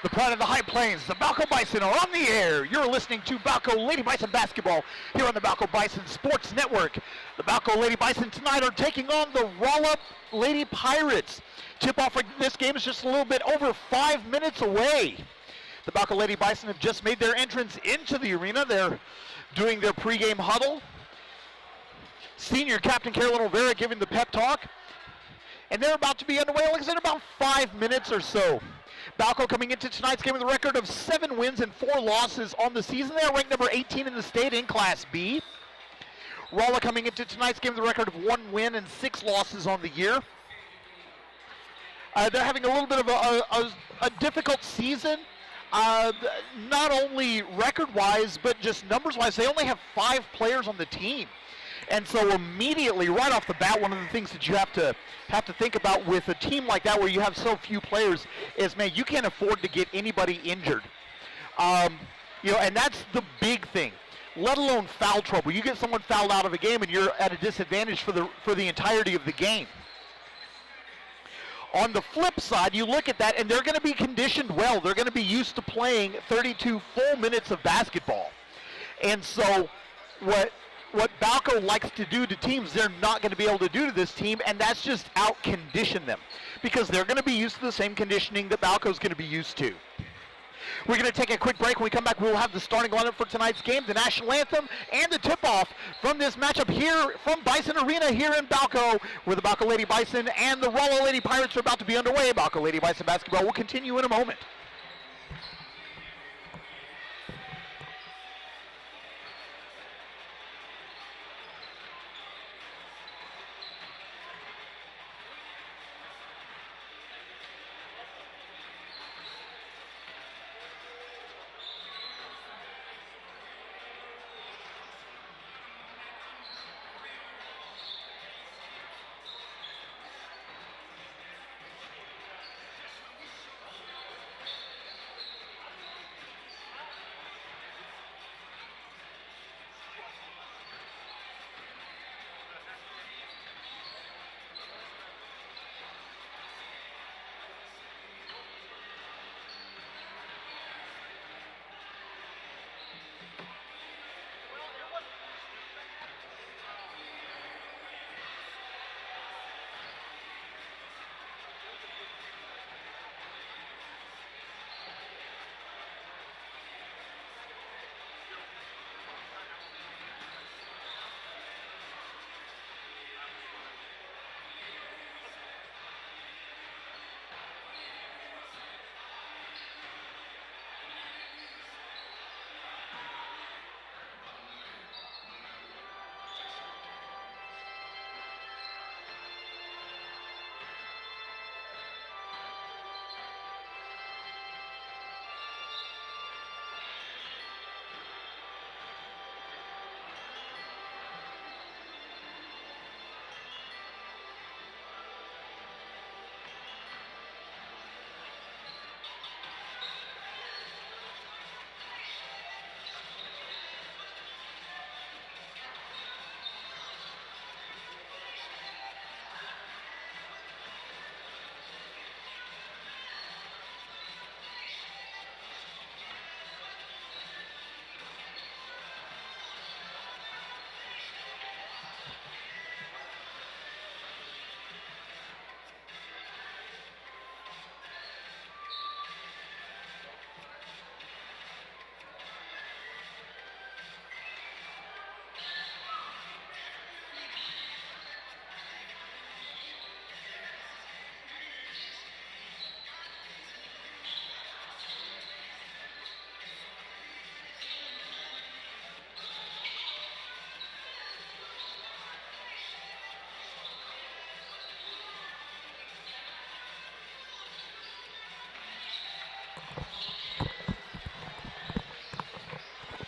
The pride of the High Plains, the Balko Bison are on the air. You're listening to Balko Lady Bison basketball here on the Balko Bison Sports Network. The Balko Lady Bison tonight are taking on the Rolla Lady Pirates. Tip-off for this game is just a little bit over 5 minutes away. The Balko Lady Bison have just made their entrance into the arena. They're doing their pregame huddle. Senior Captain Carolyn Rivera giving the pep talk. And they're about to be underway, like I said, about 5 minutes or so. Balko coming into tonight's game with a record of 7 wins and 4 losses on the season. They're ranked number 18 in the state in Class B. Rolla coming into tonight's game with a record of 1 win and 6 losses on the year. They're having a little bit of a difficult season, not only record-wise, but just numbers-wise. They only have 5 players on the team. And so immediately, right off the bat, one of the things that you have to think about with a team like that where you have so few players is, man, you can't afford to get anybody injured. And that's the big thing, let alone foul trouble. You get someone fouled out of a game and you're at a disadvantage for the entirety of the game. On the flip side, you look at that and they're going to be conditioned well. They're going to be used to playing 32 full minutes of basketball. And so what Balko likes to do to teams, they're not going to be able to do to this team, and that's just out-condition them because they're going to be used to the same conditioning that Balko's going to be used to. We're going to take a quick break. When we come back, we'll have the starting lineup for tonight's game, the national anthem, and the tip-off from this matchup here from Bison Arena here in Balko, where the Balko Lady Bison and the Rolla Lady Pirates are about to be underway. Balko Lady Bison basketball will continue in a moment.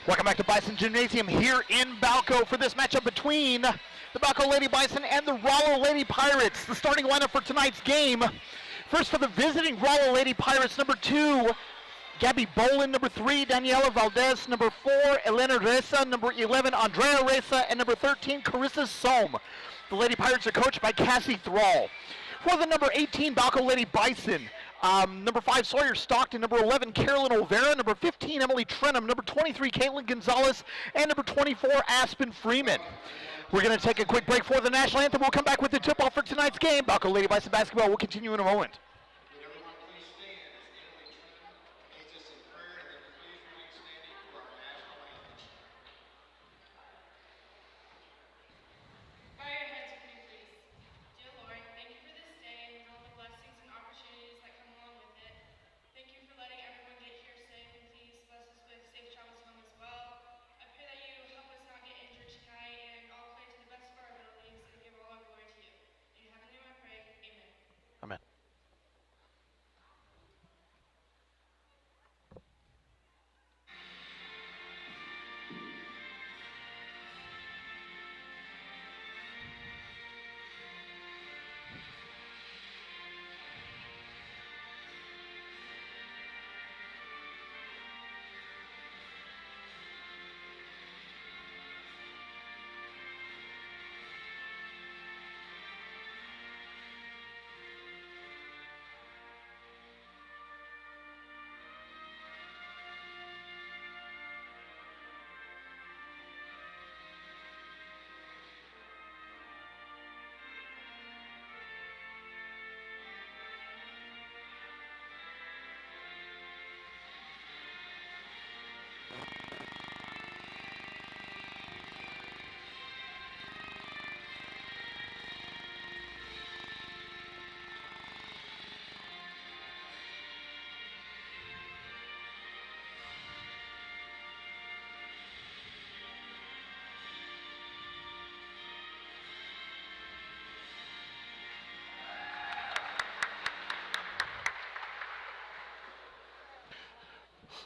Welcome back to Bison Gymnasium here in Balko for this matchup between the Balko Lady Bison and the Rolla Lady Pirates. The starting lineup for tonight's game. First for the visiting Rolla Lady Pirates, number 2, Gabby Bolin, number 3, Daniela Valdez, number 4, Elena Reza, number 11, Andrea Reza, and number 13, Carissa Sohm. The Lady Pirates are coached by Cassie Thrall. For the number 18 Balko Lady Bison, Number 5, Sawyer Stockton. Number 11, Carolyn Olvera. Number 15, Emily Trenum. Number 23, Caitlin Gonzalez. And number 24, Aspen Freeman. We're going to take a quick break for the national anthem. We'll come back with the tip-off for tonight's game. Balko Lady Bison basketball will continue in a moment. Amen.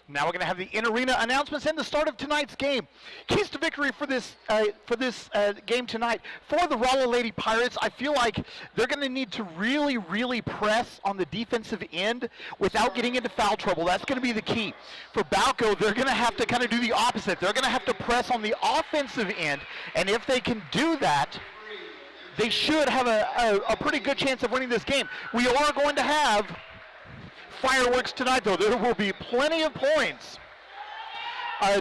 Now we're going to have the in-arena announcements and the start of tonight's game. Keys to victory for this game tonight. For the Rolla Lady Pirates, I feel like they're going to need to really, really press on the defensive end without getting into foul trouble. That's going to be the key. For Balko, they're going to have to kind of do the opposite. They're going to have to press on the offensive end, and if they can do that, they should have a pretty good chance of winning this game. We are going to have fireworks tonight, though. There will be plenty of points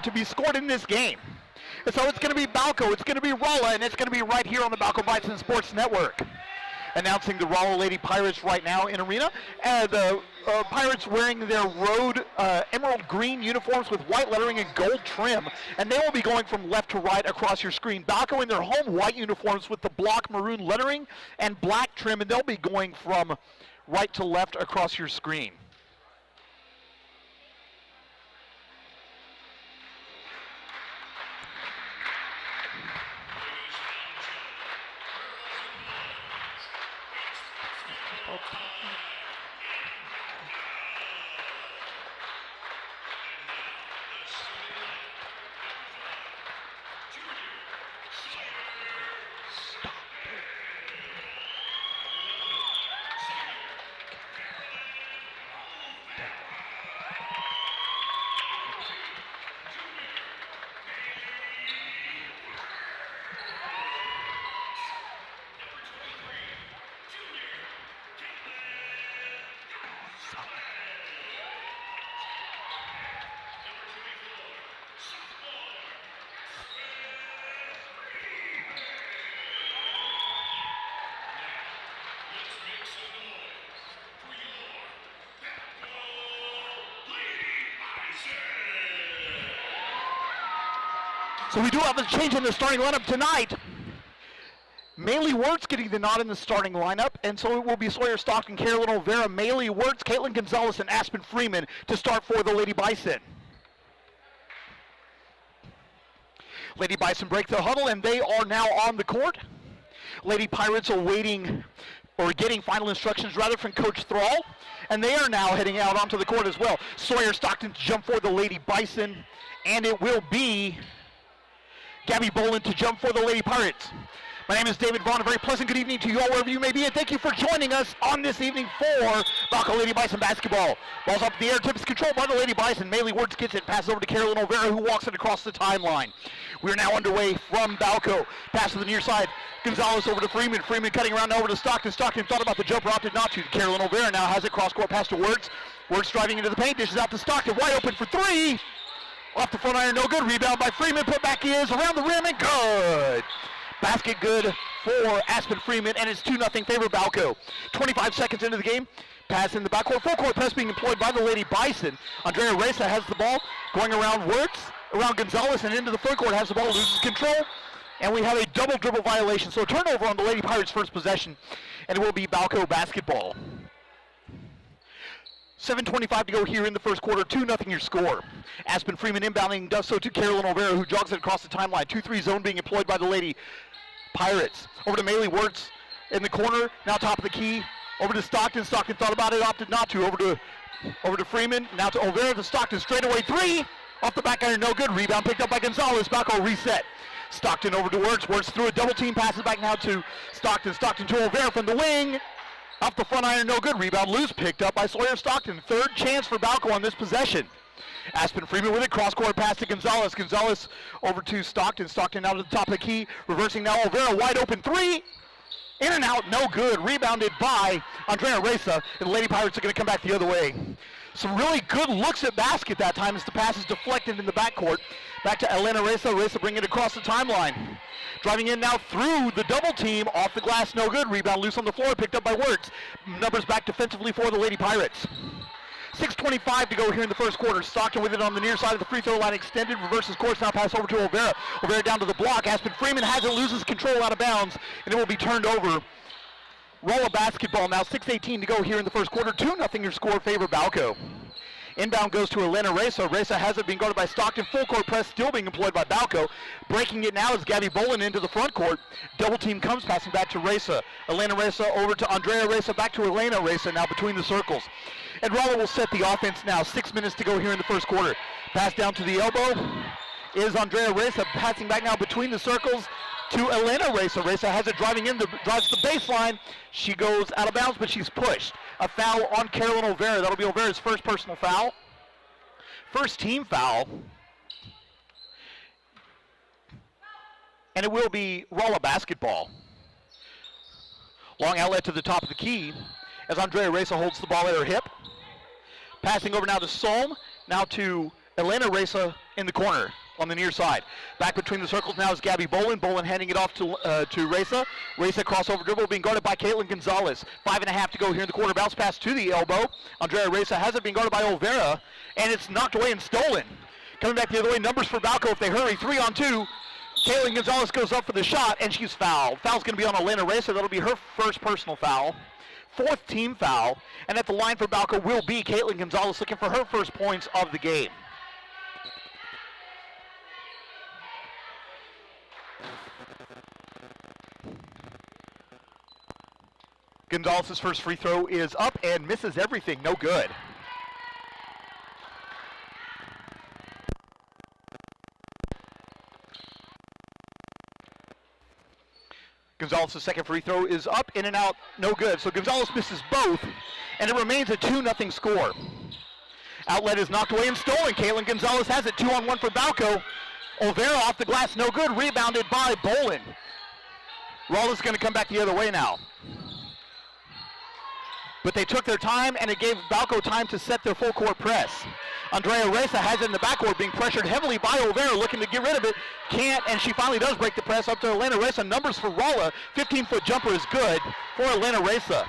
to be scored in this game. And so it's going to be Balko, it's going to be Rolla, and it's going to be right here on the Balko Bison Sports Network. Announcing the Rolla Lady Pirates right now in arena. The Pirates wearing their road emerald green uniforms with white lettering and gold trim, and they will be going from left to right across your screen. Balko in their home white uniforms with the block maroon lettering and black trim, and they'll be going from right to left across your screen. So we do have a change in the starting lineup tonight. Maylee Wirtz getting the nod in the starting lineup, and so it will be Sawyer Stockton, Carolyn Olvera, Maylee Wirtz, Caitlin Gonzalez, and Aspen Freeman to start for the Lady Bison. Lady Bison break the huddle, and they are now on the court. Lady Pirates are waiting, or getting final instructions rather, from Coach Thrall, and they are now heading out onto the court as well. Sawyer Stockton to jump for the Lady Bison, and it will be Gabby Boland to jump for the Lady Pirates. My name is David Vaughn. A very pleasant good evening to you all wherever you may be, and thank you for joining us on this evening for Balko Lady Bison basketball. Ball's up in the air, tip is controlled by the Lady Bison. Maylee Wertz gets it, passes over to Carolyn Olvera, who walks it across the timeline. We are now underway from Balko. Pass to the near side. Gonzalez over to Freeman. Freeman cutting around over to Stockton. Stockton thought about the jumper, opted not to. Carolyn Olvera now has it cross-court pass to Wertz. Wertz driving into the paint, dishes out to Stockton. Wide open for three. Off the front iron, no good. Rebound by Freeman. Put back is around the rim and good. Basket good for Aspen Freeman, and it's 2-0 favor Balko. 25 seconds into the game. Pass in the backcourt. Full court press being employed by the Lady Bison. Andrea Reza has the ball going around Wertz, around Gonzalez, and into the front court. Has the ball, loses control. And we have a double dribble violation. So a turnover on the Lady Pirates' first possession, and it will be Balko basketball. 7:25 to go here in the first quarter. 2-0 your score. Aspen Freeman inbounding does so to Carolyn Olvera, who jogs it across the timeline. 2-3 zone being employed by the Lady Pirates. Over to Maylee Wertz in the corner. Now top of the key. Over to Stockton. Stockton thought about it, opted not to. Over to Freeman. Now to Olvera to Stockton. Straightaway three. Off the back iron, no good. Rebound picked up by Gonzalez. Balko reset. Stockton over to Wertz. Wertz through a double team. Passes back now to Stockton. Stockton to Olvera from the wing. Off the front iron, no good. Rebound loose, picked up by Sawyer Stockton. Third chance for Balko on this possession. Aspen Freeman with it, cross-court pass to Gonzalez. Gonzalez over to Stockton. Stockton out to the top of the key, reversing now. Olvera, wide open three. In and out, no good. Rebounded by Andrea Reza, and the Lady Pirates are going to come back the other way. Some really good looks at basket that time as the pass is deflected in the backcourt. Back to Elena Reza. Reza bringing it across the timeline. Driving in now through the double team. Off the glass, no good. Rebound loose on the floor, picked up by Wertz. Numbers back defensively for the Lady Pirates. 6:25 to go here in the first quarter. Stockton with it on the near side of the free throw line extended. Reverses course, now pass over to Olvera. Olvera down to the block. Aspen Freeman has it, loses control out of bounds, and it will be turned over. Rolla basketball now. 6:18 to go here in the first quarter. 2-0 your score, favor Balko. Inbound goes to Elena Reza. Reza has it being guarded by Stockton. Full court press still being employed by Balko. Breaking it now is Gabby Bolin into the front court. Double team comes, passing back to Reza. Elena Reza over to Andrea Reza, back to Elena Reza now between the circles. And Rolla will set the offense now. 6 minutes to go here in the first quarter. Pass down to the elbow is Andrea Reza, passing back now between the circles to Elena Reza. Reza has it driving in, drives the baseline. She goes out of bounds, but she's pushed. A foul on Carolyn Olvera. That'll be Olvera's first personal foul. First team foul. And it will be Rolla basketball. Long outlet to the top of the key as Andrea Reza holds the ball at her hip. Passing over now to Solm. Now to Elena Reza in the corner on the near side. Back between the circles now is Gabby Bolin. Bolin handing it off to Reza. Reza crossover dribble being guarded by Caitlin Gonzalez. 5.5 to go here in the quarter. Bounce pass to the elbow. Andrea Reza has it being guarded by Olvera, and it's knocked away and stolen. Coming back the other way, numbers for Balko if they hurry. 3-on-2. Caitlin Gonzalez goes up for the shot, and she's fouled. Foul's going to be on Elena Reza. That'll be her first personal foul. Fourth team foul. And at the line for Balko will be Caitlin Gonzalez looking for her first points of the game. Gonzalez's first free throw is up and misses everything. No good. Gonzalez's second free throw is up, in and out, no good. So Gonzalez misses both, and it remains a 2-0 score. Outlet is knocked away and stolen. Caitlin Gonzalez has it. 2-on-1 for Balko. Olvera off the glass, no good. Rebounded by Bolin. Rolla's going to come back the other way now. But they took their time, and it gave Balko time to set their full court press. Andrea Reza has it in the backcourt, being pressured heavily by Olvera, looking to get rid of it. Can't, and she finally does break the press up to Elena Reza. Numbers for Rolla. 15-foot jumper is good for Elena Reza.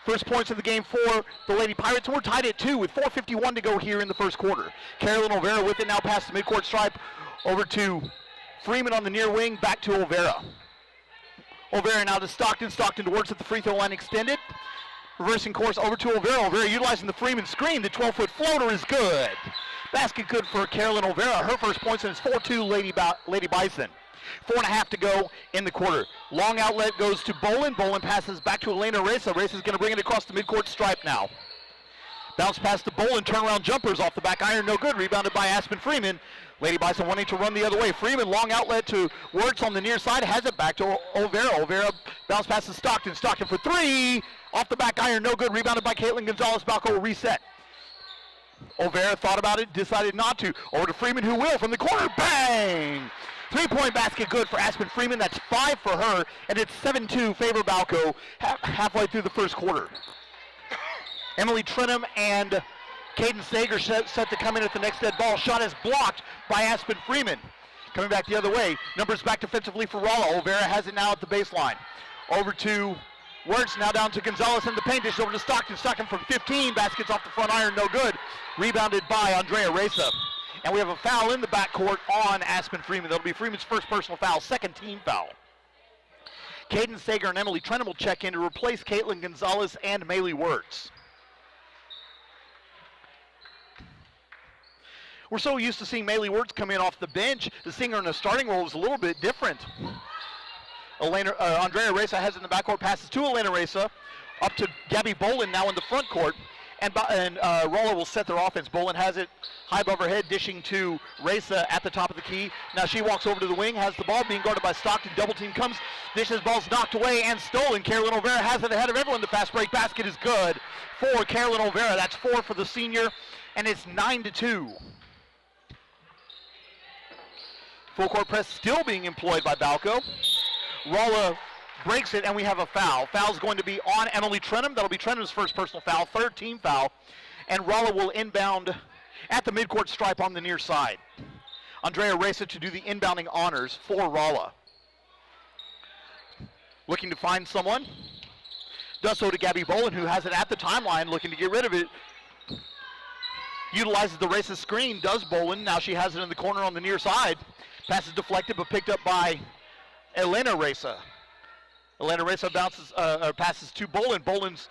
First points of the game for the Lady Pirates, and we're tied at 2 with 4:51 to go here in the first quarter. Carolyn Olvera with it now past the midcourt stripe over to Freeman on the near wing, back to Olvera. Olvera now to Stockton. Stockton towards at the free throw line extended. Reversing course over to Olvera. Olvera utilizing the Freeman screen. The 12-foot floater is good. Basket good for Carolyn Olvera. Her first points, and it's 4-2 Lady Bison. 4.5 to go in the quarter. Long outlet goes to Bolin. Bolin passes back to Elena Reza. Reza's going to bring it across the midcourt stripe now. Bounce pass to Bolin, turnaround jumpers off the back iron, no good. Rebounded by Aspen Freeman. Lady Bison wanting to run the other way. Freeman, long outlet to Wirtz on the near side, has it back to Olvera. Olvera bounce pass to Stockton. Stockton for three. Off the back iron, no good. Rebounded by Caitlin Gonzalez. Balko will reset. Olvera thought about it, decided not to. Over to Freeman, who will from the corner. Bang! 3-point basket good for Aspen Freeman. That's 5 for her, and it's 7-2 favor Balko halfway through the first quarter. Emily Trenum and Caden Sager set to come in at the next dead ball. Shot is blocked by Aspen Freeman. Coming back the other way. Numbers back defensively for Rolla. Olvera has it now at the baseline. Over to Wirtz, now down to Gonzalez in the paint. Dish over to Stockton. Stockton from 15. Baskets off the front iron, no good. Rebounded by Andrea Reza. And we have a foul in the backcourt on Aspen Freeman. That'll be Freeman's first personal foul, second team foul. Caden Sager and Emily Trenum will check in to replace Caitlin Gonzalez and Maylee Wirtz. We're so used to seeing Maylee Wirtz come in off the bench. To seeing her in a starting role was a little bit different. Andrea Reza has it in the backcourt, passes to Elena Reza, up to Gabby Bolin now in the front court, and Rolla will set their offense. Bolin has it high above her head, dishing to Reza at the top of the key. Now she walks over to the wing, has the ball, being guarded by Stockton. Double team comes, dishes, ball's knocked away and stolen. Carolyn Olvera has it ahead of everyone. The fast break basket is good for Carolyn Olvera. That's 4 for the senior, and it's 9-2. Full court press still being employed by Balko. Rolla breaks it, and we have a foul. Foul's going to be on Emily Trenum. That'll be Trenum's first personal foul, third team foul. And Rolla will inbound at the midcourt stripe on the near side. Andrea Reza to do the inbounding honors for Rolla. Looking to find someone. Does so to Gabby Bolin, who has it at the timeline, looking to get rid of it. Utilizes the Reza screen, does Bolin. Now she has it in the corner on the near side. Pass is deflected, but picked up by Elena Reza. Elena Reza bounces, passes to Bolin. Bolin's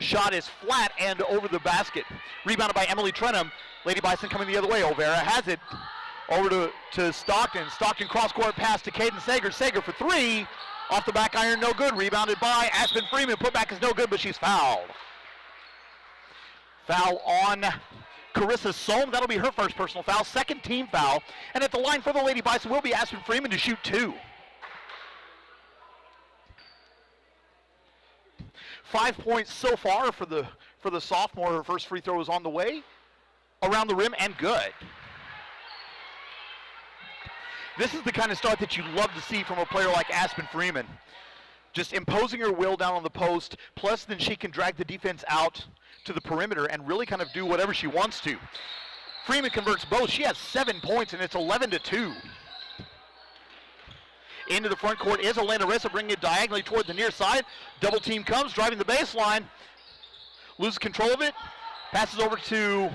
shot is flat and over the basket. Rebounded by Emily Trenum. Lady Bison coming the other way. Olvera has it over to Stockton. Stockton cross-court pass to Caden Sager. Sager for three. Off the back iron, no good. Rebounded by Aspen Freeman. Putback is no good, but she's fouled. Foul on Carissa Sohm. That'll be her first personal foul, second team foul. And at the line for the Lady Bison will be Aspen Freeman to shoot 2. 5 points so far for the sophomore. Her first free throw is on the way, around the rim, and good. This is the kind of start that you love to see from a player like Aspen Freeman. Just imposing her will down on the post, plus then she can drag the defense out to the perimeter and really kind of do whatever she wants to. Freeman converts both. She has 7 points, and it's 11-2. Into the front court is Elena Reza, bringing it diagonally toward the near side. Double team comes, driving the baseline. Loses control of it. Passes over to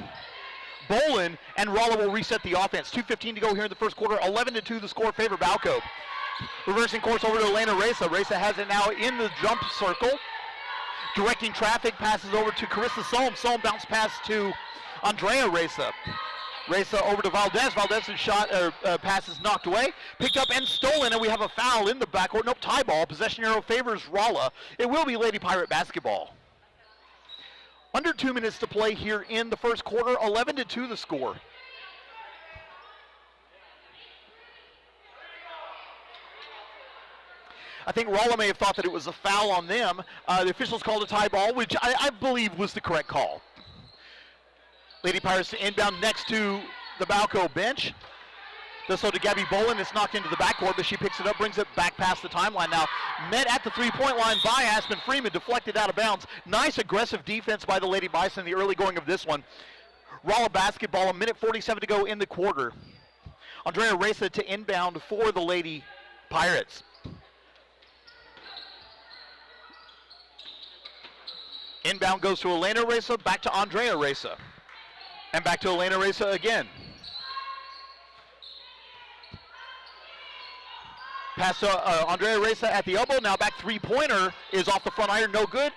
Bolin, and Rolla will reset the offense. 2:15 to go here in the first quarter. 11-2 the score, favor Balko. Reversing course over to Elena Reza. Reza has it now in the jump circle. Directing traffic, passes over to Carissa Sohm. Sohm bounce pass to Andrea Reza. Reza over to Valdez. Valdez's shot pass is knocked away, picked up and stolen, and we have a foul in the backcourt. Nope, tie ball. Possession arrow favors Rolla. It will be Lady Pirate basketball. Under 2 minutes to play here in the first quarter. 11-2 the score. I think Rolla may have thought that it was a foul on them. The officials called a tie ball, which I believe was the correct call. Lady Pirates to inbound next to the Balko bench. Does so to Gabby Bolin. It's knocked into the backcourt, but she picks it up, brings it back past the timeline now. Met at the three-point line by Aspen Freeman, deflected out of bounds. Nice aggressive defense by the Lady Bison in the early going of this one. Rolla basketball, 1:47 to go in the quarter. Andrea Reza to inbound for the Lady Pirates. Inbound goes to Elena Reza, back to Andrea Reza. And back to Elena Reza again. Pass to Andrea Reza at the elbow. Now back three-pointer is off the front iron, no good.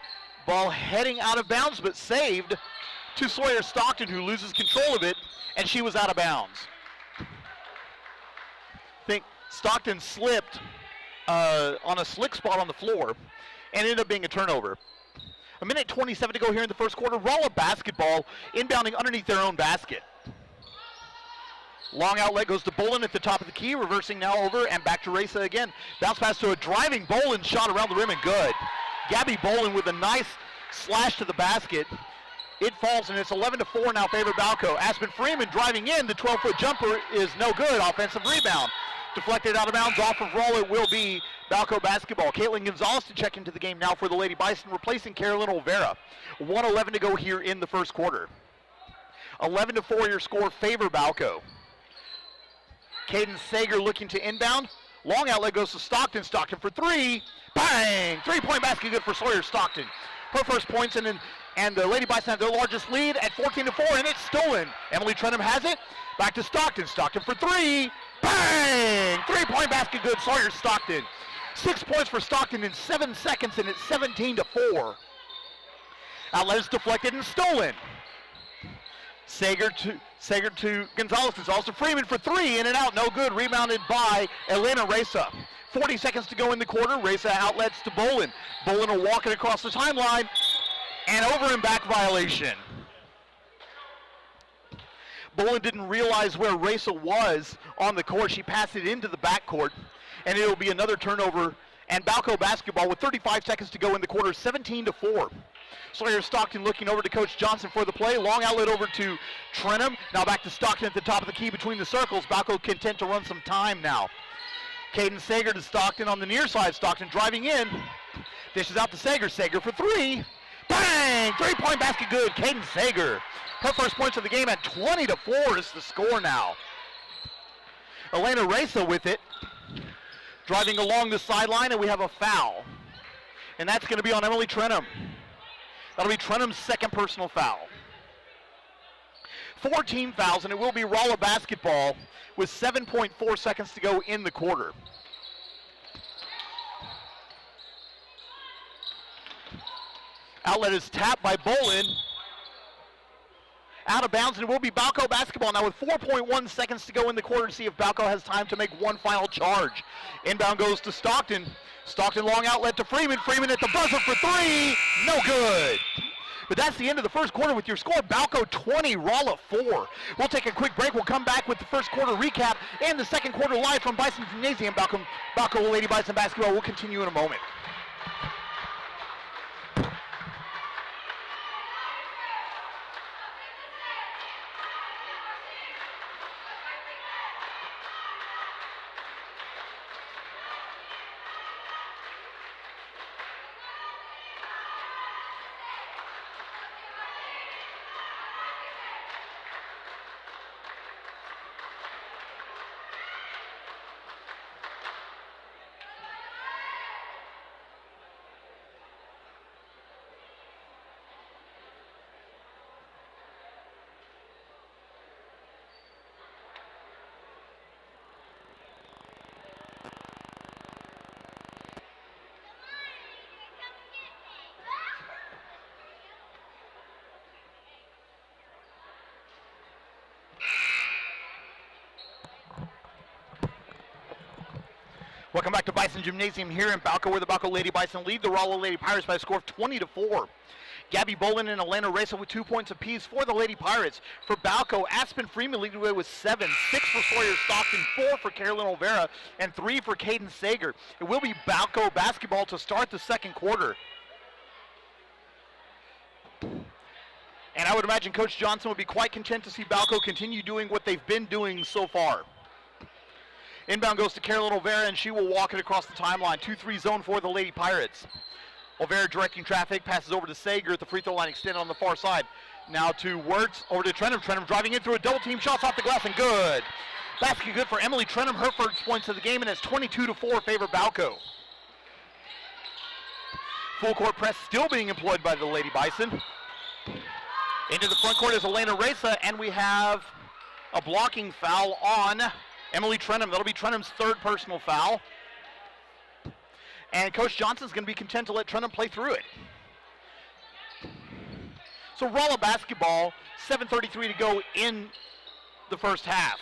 Ball heading out of bounds, but saved to Sawyer Stockton, who loses control of it, and she was out of bounds. I think Stockton slipped on a slick spot on the floor and ended up being a turnover. A minute 27 to go here in the first quarter. Rolla basketball inbounding underneath their own basket. Long outlet goes to Bolin at the top of the key, reversing now over and back to Reza again. Bounce pass to a driving Bolin, shot around the rim and good. Gabby Bolin with a nice slash to the basket. It falls and it's 11-4 now favor Balko. Aspen Freeman driving in, the 12-foot jumper is no good. Offensive rebound. Deflected out of bounds off of Rolla. It will be Balko basketball. Caitlin Gonzalez to check into the game now for the Lady Bison, replacing Carolyn Olvera. 1:11 to go here in the first quarter. 11-4 your score, favor Balko. Caden Sager looking to inbound. Long outlet goes to Stockton. Stockton for three. Bang! Three-point basket good for Sawyer Stockton. Her first points, and the Lady Bison have their largest lead at 14-4, and it's stolen. Emily Trenum has it. Back to Stockton. Stockton for three. Bang! Three-point basket good, Sawyer Stockton. 6 points for Stockton in 7 seconds, and it's 17-4. Outlet is deflected and stolen. Sager to Gonzalez. Gonzalez to Freeman for three, in and out, no good. Rebounded by Elena Reza. 40 seconds to go in the quarter. Reza outlets to Bolin. Bolin will walk it across the timeline, and over and back violation. Bolin didn't realize where Reza was on the court. She passed it into the backcourt, and it will be another turnover. And Balko basketball with 35 seconds to go in the quarter, 17-4. Sawyer Stockton looking over to Coach Johnson for the play. Long outlet over to Trenum. Now back to Stockton at the top of the key between the circles. Balko content to run some time now. Caden Sager to Stockton on the near side. Stockton driving in. Dishes out to Sager. Sager for three. Bang! Three-point basket good. Caden Sager. Her first points of the game at 20-4 is the score now. Elena Reza with it. Driving along the sideline, and we have a foul. And that's going to be on Emily Trenum. That'll be Trenum's second personal foul. 14 fouls, and it will be Rolla basketball with 7.4 seconds to go in the quarter. Outlet is tapped by Bolin. Out of bounds, and it will be Balko basketball now with 4.1 seconds to go in the quarter to see if Balko has time to make one final charge. Inbound goes to Stockton. Stockton long outlet to Freeman. Freeman at the buzzer for three. No good. But that's the end of the first quarter with your score. Balko 20, Rolla 4. We'll take a quick break. We'll come back with the first quarter recap and the second quarter live from Bison Gymnasium. Balko Lady Bison basketball will continue in a moment. Welcome back to Bison Gymnasium here in Balko, where the Balko Lady Bison lead the Rolla Lady Pirates by a score of 20-4. Gabby Bolin and Elena Reza with 2 points apiece for the Lady Pirates. For Balko, Aspen Freeman leading the way with 7, 6 for Sawyer Stockton, 4 for Carolyn Olvera, and 3 for Caden Sager. It will be Balko basketball to start the second quarter. And I would imagine Coach Johnson would be quite content to see Balko continue doing what they've been doing so far. Inbound goes to Carolyn Olvera, and she will walk it across the timeline. 2-3 zone for the Lady Pirates. Olvera directing traffic, passes over to Sager at the free throw line, extended on the far side. Now to Wirtz, over to Trenum. Trenum driving in through a double team, shots off the glass, and good. Basket good for Emily Trenum, her first points of the game, and it's 22-4 favor Balko. Full court press still being employed by the Lady Bison. Into the front court is Elena Reza, and we have a blocking foul on Emily Trenum. That'll be Trenum's third personal foul. And Coach Johnson's going to be content to let Trenum play through it. So Rolla basketball, 7:33 to go in the first half.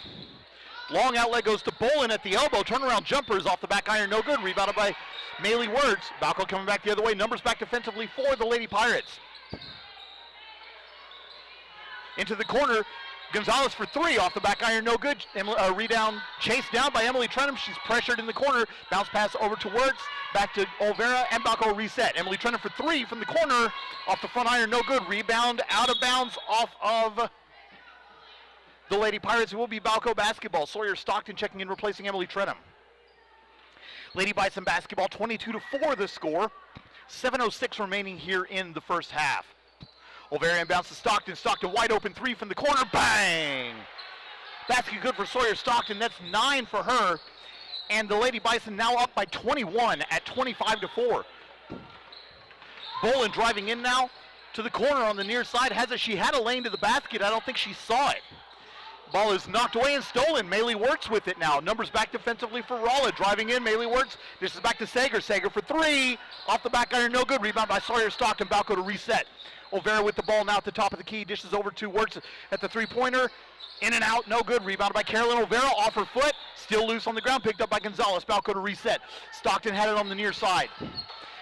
Long outlet goes to Bolin at the elbow. Turnaround jumper is off the back iron, no good. Rebounded by Maylee Wertz. Balko coming back the other way. Numbers back defensively for the Lady Pirates. Into the corner. Gonzalez for three, off the back iron, no good. Rebound chased down by Emily Trenum. She's pressured in the corner. Bounce pass over to Wertz, back to Olvera, and Balko reset. Emily Trenum for three from the corner, off the front iron, no good. Rebound out of bounds off of the Lady Pirates. It will be Balko basketball. Sawyer Stockton checking in, replacing Emily Trenum. Lady Bison basketball, 22-4 the score. 7:06 remaining here in the first half. Olvera inbounds to Stockton. Stockton wide open three from the corner. Bang! Basket good for Sawyer Stockton. That's 9 for her. And the Lady Bison now up by 21 at 25-4. Bolin driving in now to the corner on the near side. She had a lane to the basket. I don't think she saw it. Ball is knocked away and stolen. Maylee Wertz with it now. Numbers back defensively for Rolla. Driving in, Maylee Wertz. This is back to Sager. Sager for three. Off the back iron, no good. Rebound by Sawyer Stockton. Balko to reset. Olvera with the ball now at the top of the key. Dishes over to Wertz at the three-pointer. In and out, no good. Rebounded by Carolyn Olvera off her foot. Still loose on the ground. Picked up by Gonzalez. Balko to reset. Stockton had it on the near side.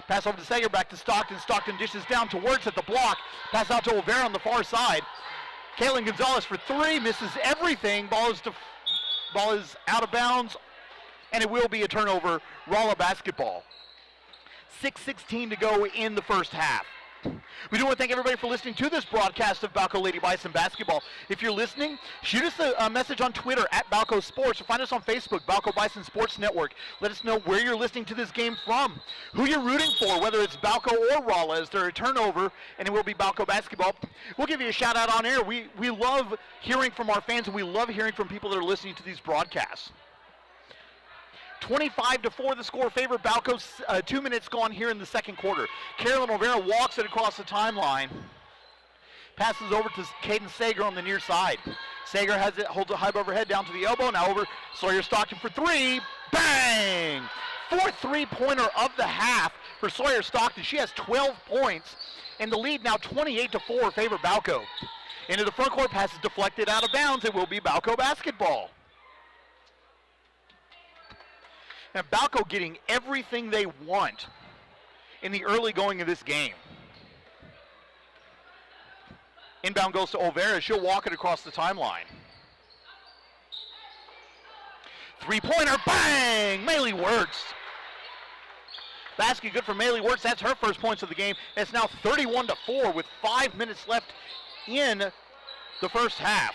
Pass over to Sager. Back to Stockton. Stockton dishes down to Wertz at the block. Pass out to Olvera on the far side. Kaylin Gonzalez for three. Misses everything. Ball is out of bounds. And it will be a turnover. Rolla basketball. 6:16 to go in the first half. We do want to thank everybody for listening to this broadcast of Balko Lady Bison basketball. If you're listening, shoot us a message on Twitter at Balko Sports, or find us on Facebook, Balko Bison Sports Network. Let us know where you're listening to this game from, who you're rooting for, whether it's Balko or Rolla. Is there a turnover, and it will be Balko basketball. We'll give you a shout out on air. We love hearing from our fans, and we love hearing from people that are listening to these broadcasts. 25-4 the score, favor Balko. 2 minutes gone here in the second quarter. Carolyn Olvera walks it across the timeline. Passes over to Caden Sager on the near side. Sager has it, holds it high above her head down to the elbow. Now over Sawyer Stockton for three. Bang! Fourth three-pointer of the half for Sawyer Stockton. She has 12 points, and the lead now 28-4 favor Balko. Into the front court, pass is deflected out of bounds. It will be Balko basketball. Now, Balko getting everything they want in the early going of this game. Inbound goes to Olvera. She'll walk it across the timeline. Three-pointer, bang! Maylee Wertz. Basket good for Maylee Wertz. That's her first points of the game. It's now 31-4 with 5 minutes left in the first half.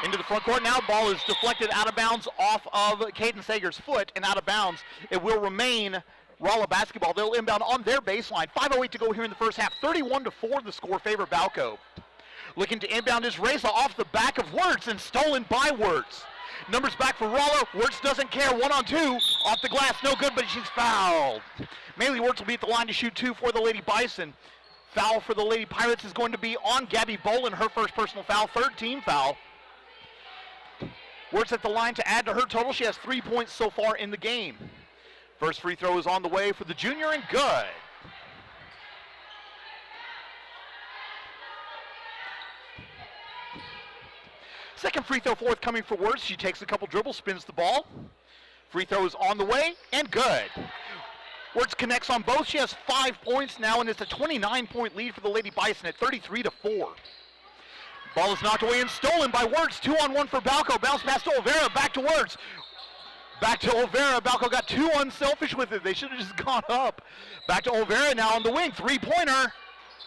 Into the front court now. Ball is deflected out of bounds off of Caden Sager's foot and out of bounds. It will remain Rolla basketball. They'll inbound on their baseline. 5:08 to go here in the first half. 31-4 the score, favor Balko. Looking to inbound is Reza off the back of Wertz and stolen by Wertz. Numbers back for Rolla. Wertz doesn't care. 1-on-2. Off the glass. No good, but she's fouled. Maylee Wertz will be at the line to shoot two for the Lady Bison. Foul for the Lady Pirates is going to be on Gabby Bolin. Her first personal foul. Third team foul. Wertz at the line to add to her total. She has 3 points so far in the game. First free throw is on the way for the junior and good. Second free throw forthcoming for Wertz. She takes a couple dribbles, spins the ball. Free throw is on the way and good. Wertz connects on both. She has 5 points now, and it's a 29-point lead for the Lady Bison at 33-4. Ball is knocked away and stolen by Wertz. 2-on-1 for Balko. Bounce pass to Olvera. Back to Wertz. Back to Olvera. Balko got too unselfish with it. They should have just gone up. Back to Olvera now on the wing. Three-pointer.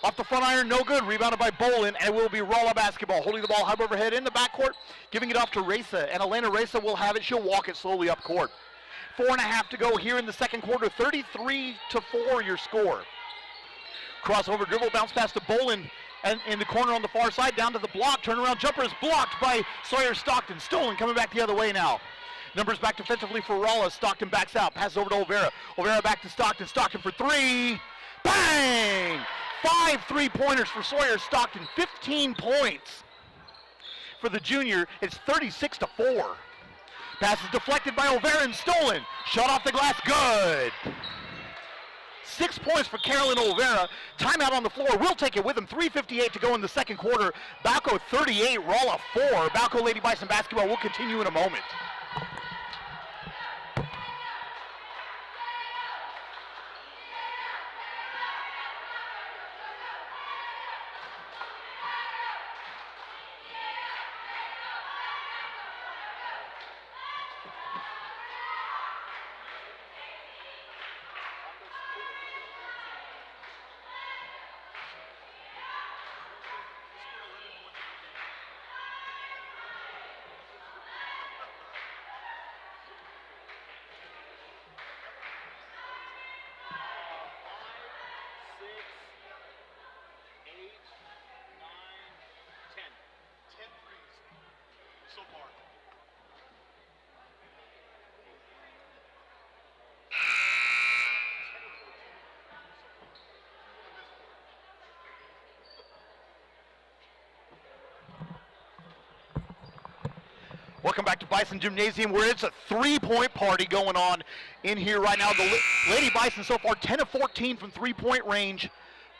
Off the front iron. No good. Rebounded by Bolin. And it will be Rolla basketball. Holding the ball high overhead in the backcourt. Giving it off to Reza. And Elena Reza will have it. She'll walk it slowly up court. 4.5 to go here in the second quarter. 33-4 your score. Crossover dribble. Bounce pass to Bolin. And in the corner on the far side, down to the block. Turnaround jumper is blocked by Sawyer Stockton. Stolen, coming back the other way now. Numbers back defensively for Rolla. Stockton backs out. Passes over to Olvera. Olvera back to Stockton. Stockton for three. Bang! 5 3-pointers for Sawyer Stockton. 15 points for the junior. It's 36-4. Pass is deflected by Olvera and stolen. Shot off the glass. Good. 6 points for Carolyn Olvera. Timeout on the floor. We'll take it with them. 3:58 to go in the second quarter. Balko 38, Rolla 4. Balko Lady Bison basketball will continue in a moment. Welcome back to Bison Gymnasium, where it's a three-point party going on in here right now. The Lady Bison so far 10 of 14 from three-point range.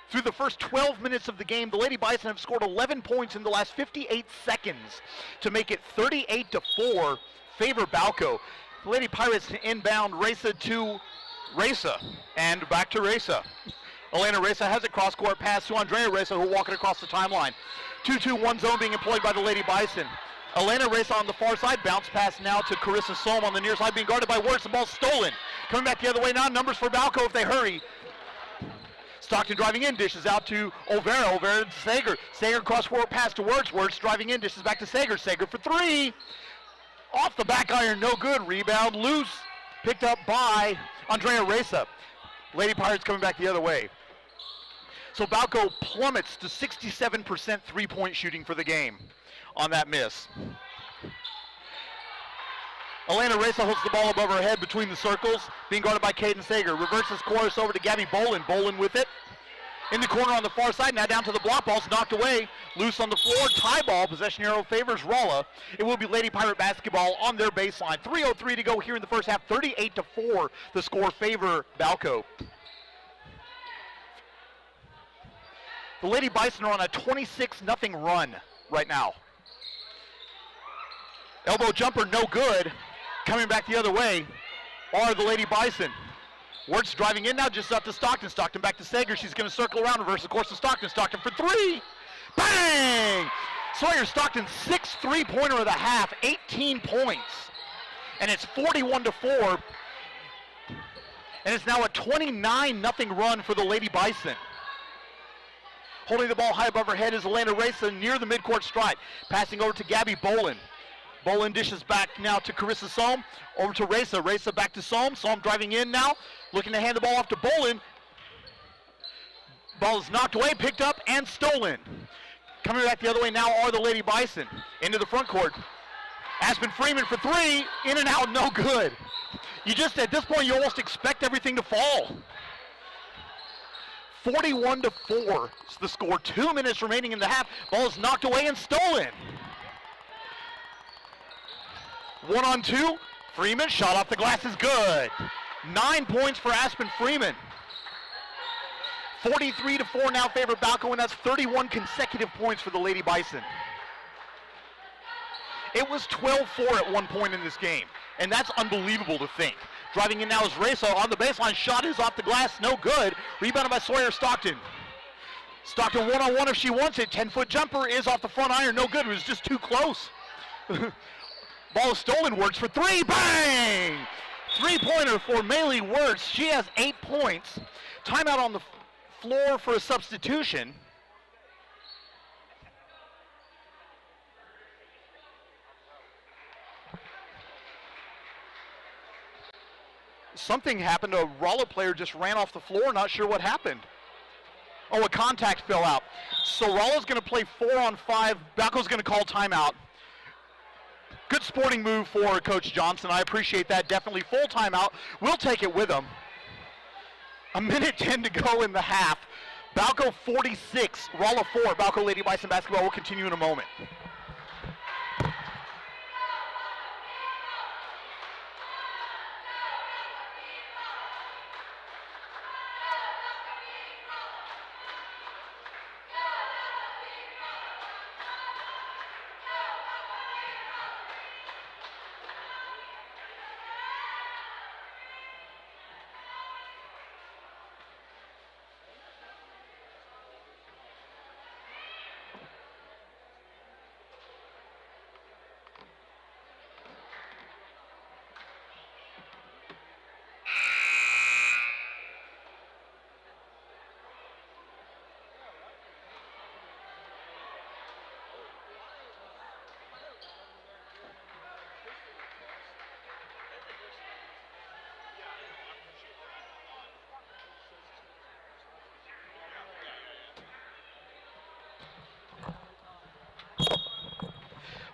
Through the first 12 minutes of the game, the Lady Bison have scored 11 points in the last 58 seconds to make it 38-4, favor Balko. The Lady Pirates inbound, Reza to Reza, and back to Reza. Elena Reza has a cross-court pass to Andrea Reza, who will walk it across the timeline. 2-2-1 zone being employed by the Lady Bison. Elena Reza on the far side, bounce pass now to Carissa Sohm on the near side, being guarded by Wirtz. The ball stolen. Coming back the other way now, numbers for Balko if they hurry. Stockton driving in, dishes out to Olvera. Olvera to Sager. Sager cross-court pass to Wirtz. Wirtz driving in, dishes back to Sager. Sager for three. Off the back iron, no good. Rebound loose. Picked up by Andrea Reza. Lady Pirates coming back the other way. So Balko plummets to 67% three-point shooting for the game on that miss. Elena Reza holds the ball above her head between the circles, being guarded by Caden Sager. Reverses course over to Gabby Bolin. Bolin with it. In the corner on the far side, now down to the block. Ball's knocked away. Loose on the floor. Tie ball. Possession arrow favors Rolla. It will be Lady Pirate basketball on their baseline. 3:03 to go here in the first half. 38-4. The score favor Balko. The Lady Bison are on a 26-0 run right now. Elbow jumper, no good. Coming back the other way are the Lady Bison. Wirtz driving in now, just up to Stockton. Stockton back to Sager. She's going to circle around, reverse the course to Stockton. Stockton for three. Bang! Sawyer Stockton's sixth three-pointer of the half, 18 points. And it's 41-4. And it's now a 29-0 run for the Lady Bison. Holding the ball high above her head is Elena Reza near the midcourt stripe. Passing over to Gabby Bolin. Bolin dishes back now to Carissa Sohm. Over to Reza. Reza back to Sohm. Sohm driving in now. Looking to hand the ball off to Bolin. Ball is knocked away, picked up, and stolen. Coming back the other way now are the Lady Bison. Into the front court. Aspen Freeman for three. In and out, no good. You just, at this point, you almost expect everything to fall. 41-4 is the score. 2 minutes remaining in the half. Ball is knocked away and stolen. 1-on-2. Freeman, shot off the glass is good. 9 points for Aspen Freeman. 43-4 now favor Balko, and that's 31 consecutive points for the Lady Bison. It was 12-4 at one point in this game, and that's unbelievable to think. Driving in now is Reza on the baseline. Shot is off the glass, no good. Rebounded by Sawyer Stockton. Stockton one-on-one if she wants it. 10-foot jumper is off the front iron, no good. It was just too close. Ball is stolen. Wirtz for three. Bang! Three-pointer for Maylee Wirtz. She has 8 points. Timeout on the floor for a substitution. Something happened. A Rolla player just ran off the floor. Not sure what happened. Oh, a contact fell out. So Rolla's going to play 4-on-5. Balko's going to call timeout. Good sporting move for Coach Johnson. I appreciate that. Definitely full timeout. We'll take it with him. 1:10 to go in the half. Balko 46, Rolla 4. Balko Lady Bison basketball will continue in a moment.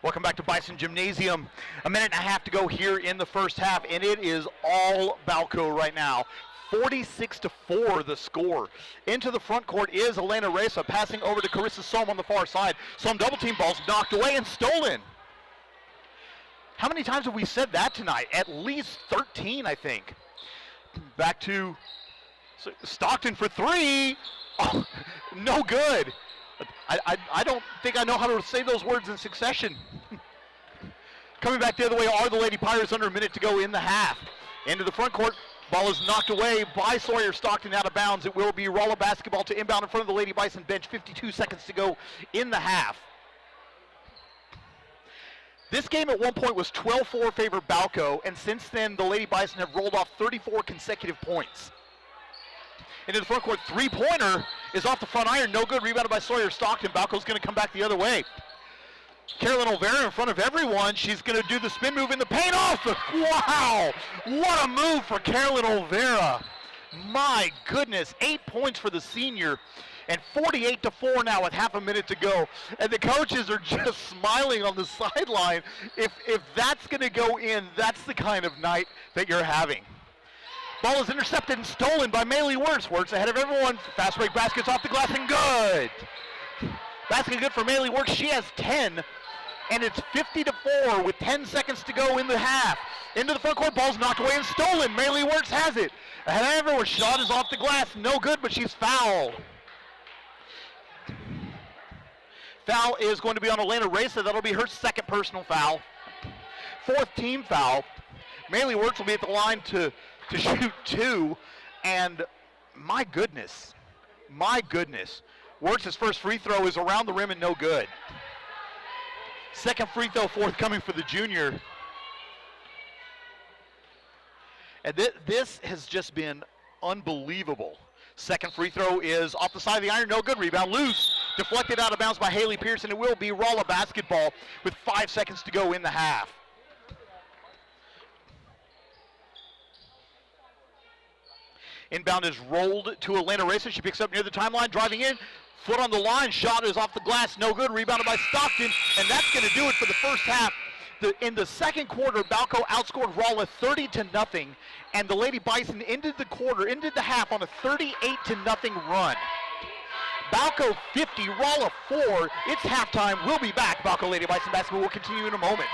Welcome back to Bison Gymnasium. A minute and a half to go here in the first half, and it is all Balko right now. 46-4 the score. Into the front court is Elena Reza, passing over to Carissa Sohm on the far side. Sohm double team, ball's knocked away and stolen. How many times have we said that tonight? At least 13, I think. Back to Stockton for three. Oh, no good. I don't think I know how to say those words in succession. Coming back the other way are the Lady Pirates under a minute to go in the half. Into the front court. Ball is knocked away by Sawyer Stockton out of bounds. It will be Rolla basketball to inbound in front of the Lady Bison bench. 52 seconds to go in the half. This game at one point was 12-4 favor Balko, and since then the Lady Bison have rolled off 34 consecutive points. Into the front court, three-pointer is off the front iron, no good, rebounded by Sawyer Stockton. Balko's going to come back the other way. Carolyn Olvera in front of everyone. She's going to do the spin move in the paint off. Wow, what a move for Carolyn Olvera. My goodness, 8 points for the senior. And 48-4 now with half a minute to go. And the coaches are just smiling on the sideline. If that's going to go in, that's the kind of night that you're having. Ball is intercepted and stolen by Maylee Wirtz. Wirtz ahead of everyone. Fast break baskets off the glass and good. Basket good for Maylee Wirtz. She has 10. And it's 50-4 with 10 seconds to go in the half. Into the front court, ball's knocked away and stolen. Maylee Wirtz has it. Ahead of everyone, shot is off the glass. No good, but she's fouled. Foul is going to be on Elena Reza. That'll be her second personal foul. Fourth team foul. Maylee Wirtz will be at the line to shoot two. And my goodness. Wirtz's first free throw is around the rim and no good. Second free throw forthcoming for the junior. And this has just been unbelievable. Second free throw is off the side of the iron, no good. Rebound loose, deflected out of bounds by Haley Pearson. It will be Rolla basketball with 5 seconds to go in the half. Inbound is rolled to Elena Reza. She picks up near the timeline, driving in. Foot on the line, shot is off the glass, no good. Rebounded by Stockton, and that's going to do it for the first half. In the second quarter, Balko outscored Rolla 30-0, and the Lady Bison ended the half on a 38-0 run. Balko 50, Rolla 4. It's halftime. We'll be back. Balko Lady Bison basketball will continue in a moment.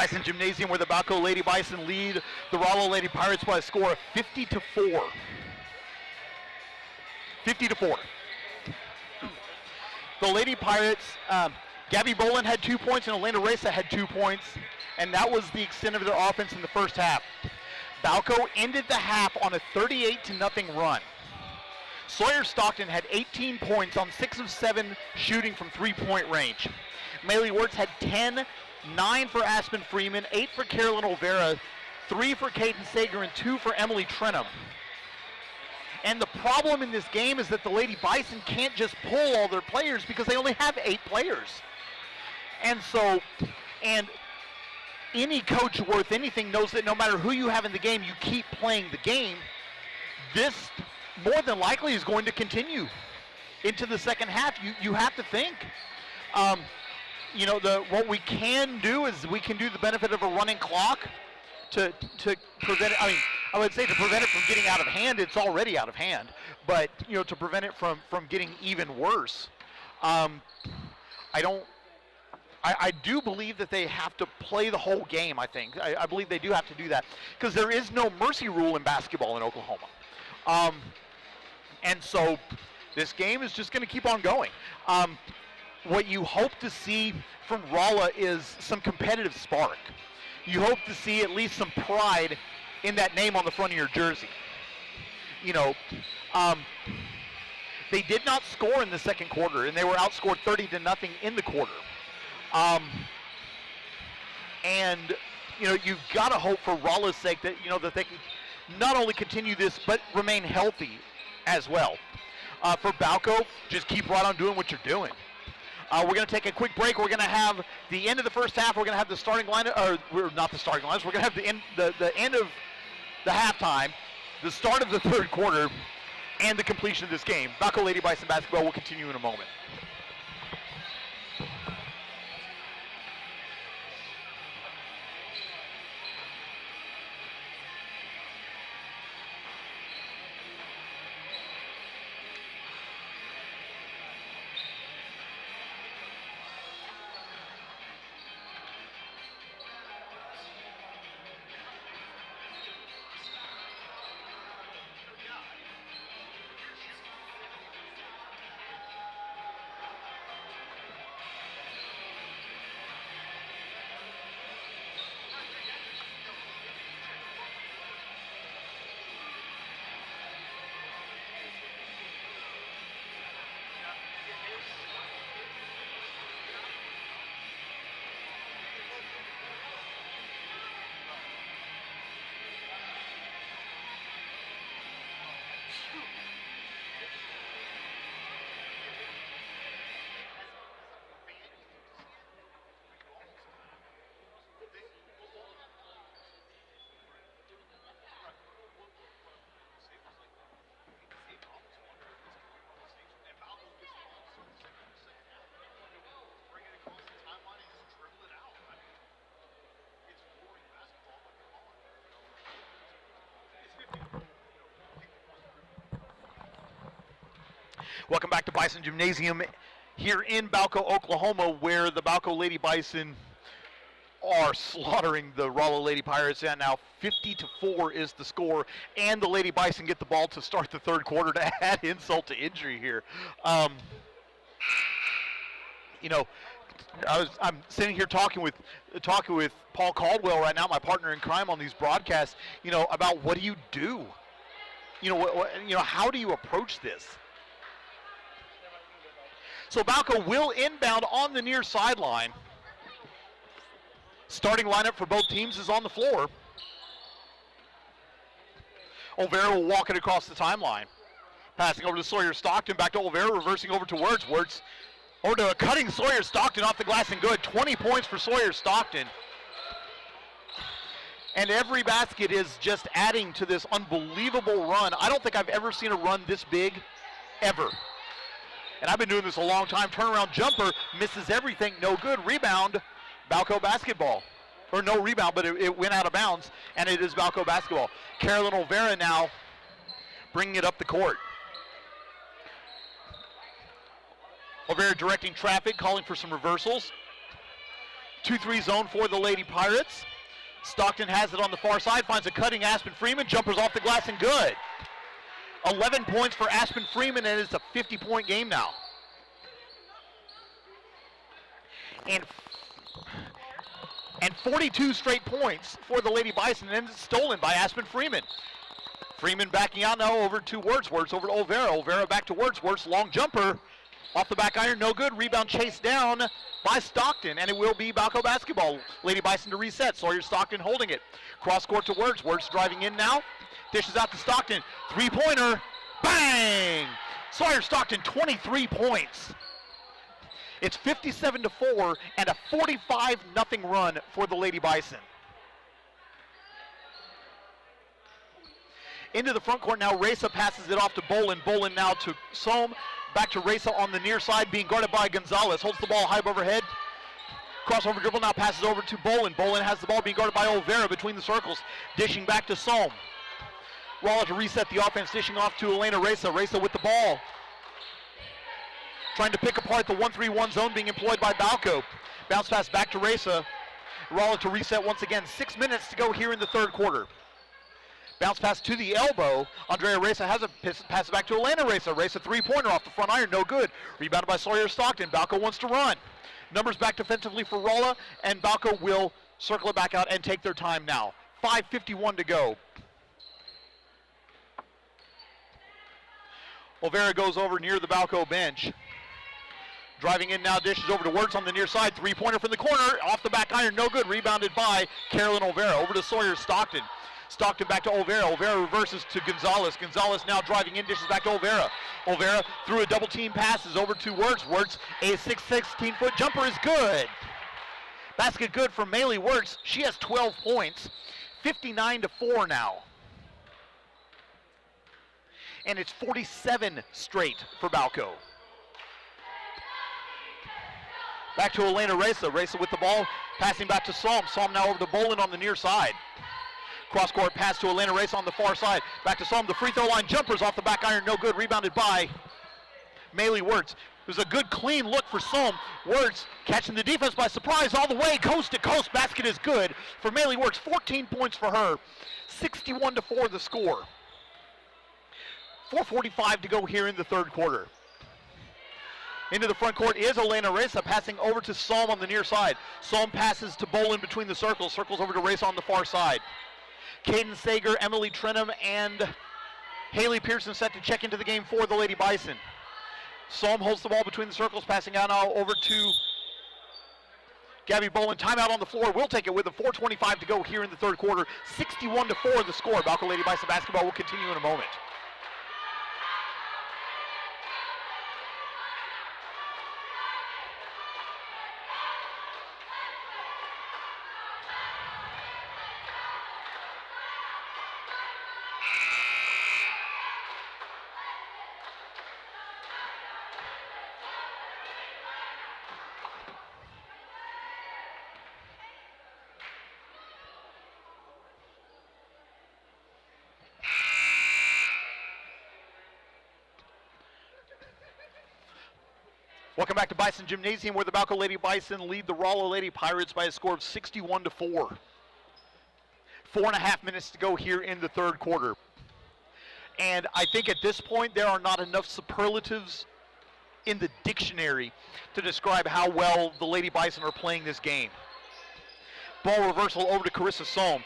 Bison Gymnasium, where the Balko Lady Bison lead the Rolla Lady Pirates by a score of 50-4. 50-4. The Lady Pirates, Gabby Bolin had 2 points and Elena Reza had 2 points, and that was the extent of their offense in the first half. Balko ended the half on a 38-0 run. Sawyer Stockton had 18 points on 6 of 7 shooting from three-point range. Maylee Wirtz had 10, 9 for Aspen Freeman, 8 for Carolyn Olvera, 3 for Kaden Sager, and 2 for Emily Trenum. And the problem in this game is that the Lady Bison can't just pull all their players because they only have 8 players. And so, any coach worth anything knows that no matter who you have in the game, you keep playing the game. This more than likely is going to continue into the second half. You have to think. What we can do is we can do the benefit of a running clock to prevent it. I mean, I would say to prevent it from getting out of hand. It's already out of hand, but to prevent it from getting even worse. I do believe that they have to play the whole game, I think. I believe they do have to do that because there is no mercy rule in basketball in Oklahoma. And so this game is just going to keep on going. What you hope to see from Rolla is some competitive spark. You hope to see at least some pride in that name on the front of your jersey. They did not score in the second quarter, and they were outscored 30-0 in the quarter. You've got to hope for Rolla's sake that that they can not only continue this but remain healthy as well. For Balko, just keep right on doing what you're doing. We're going to take a quick break. We're going to have the end of the first half. We're going to have the starting line, or we're not the starting lines. We're going to have the end of the halftime, the start of the third quarter, and the completion of this game. Balko Lady Bison basketball will continue in a moment. Welcome back to Bison Gymnasium here in Balko, Oklahoma, where the Balko Lady Bison are slaughtering the Rolla Lady Pirates. And now 50-4 is the score, and the Lady Bison get the ball to start the third quarter to add insult to injury here. I'm sitting here talking with Paul Caldwell right now, my partner in crime on these broadcasts, about what do you do? How do you approach this? So Balko will inbound on the near sideline. Starting lineup for both teams is on the floor. Olvera will walk it across the timeline. Passing over to Sawyer Stockton, back to Olvera, reversing over to Wirtz. Wirtz over to a cutting Sawyer Stockton off the glass and good. 20 points for Sawyer Stockton. And every basket is just adding to this unbelievable run. I don't think I've ever seen a run this big, ever. And I've been doing this a long time. Turnaround jumper, misses everything, no good. Rebound, Balko basketball. Or no rebound, but it went out of bounds, and it is Balko basketball. Carolyn Olvera now bringing it up the court. Olvera directing traffic, calling for some reversals. 2-3 zone for the Lady Pirates. Stockton has it on the far side, finds a cutting Aspen Freeman, jumpers off the glass and good. 11 points for Aspen Freeman, and it's a 50-point game now. And 42 straight points for the Lady Bison, and it's stolen by Aspen Freeman. Freeman backing out now over to Wordsworth, over to Olvera. Olvera back to Wordsworth, long jumper. Off the back iron, no good. Rebound chased down by Stockton, and it will be Balko basketball. Lady Bison to reset. Sawyer Stockton holding it. Cross court to Words. Words driving in now. Dishes out to Stockton. Three-pointer. Bang! Sawyer Stockton, 23 points. It's 57-4 and a 45-0 run for the Lady Bison. Into the front court now. Reza passes it off to Bolin. Bolin now to Sohm. Back to Reza on the near side, being guarded by Gonzalez. Holds the ball high overhead. Crossover dribble now, passes over to Bolin. Bolin has the ball, being guarded by Olvera between the circles. Dishing back to Sohm. Rolla to reset the offense, dishing off to Elena Reza. Reza with the ball. Trying to pick apart the 1-3-1 zone being employed by Balko. Bounce pass back to Reza. Rolla to reset once again. 6 minutes to go here in the third quarter. Bounce pass to the elbow. Andrea Reza has a pass it back to Elena Reza. Reza three-pointer off the front iron, no good. Rebounded by Sawyer Stockton. Balko wants to run. Numbers back defensively for Rolla, and Balko will circle it back out and take their time now. 5:51 to go. Olvera goes over near the Balko bench. Driving in now, dishes over to Words on the near side. Three-pointer from the corner, off the back iron, no good. Rebounded by Carolyn Olvera. Over to Sawyer Stockton. Stockton back to Olvera. Olvera reverses to Gonzalez. Gonzalez now driving in, dishes back to Olvera. Olvera through a double team passes over to Words. Words, a 16-foot jumper is good. Basket good for Maylee Words. She has 12 points. 59-4 now. And it's 47 straight for Balko. Back to Elena Reza. Reza with the ball, passing back to Sohm. Sohm now over to Bolin on the near side. Cross-court pass to Elena Reza on the far side. Back to Sohm. The free throw line jumpers off the back iron. No good. Rebounded by Maylee Words. It was a good, clean look for Sohm. Words catching the defense by surprise all the way. Coast to coast. Basket is good for Maylee Words. 14 points for her. 61-4 the score. 4:45 to go here in the third quarter. Into the front court is Elena Reza, passing over to Sohm on the near side. Sohm passes to Bolin between the circles. Circles over to Reza on the far side. Caden Sager, Emily Trenum, and Haley Pearson set to check into the game for the Lady Bison. Sohm holds the ball between the circles, passing out now over to Gabby Bolin. Timeout on the floor. We'll take it with a 4:25 to go here in the third quarter. 61-4 the score. Balko Lady Bison basketball will continue in a moment. Welcome back to Bison Gymnasium, where the Balko Lady Bison lead the Rolla Lady Pirates by a score of 61-4. 4.5 minutes to go here in the third quarter. And I think at this point there are not enough superlatives in the dictionary to describe how well the Lady Bison are playing this game. Ball reversal over to Carissa Sohm.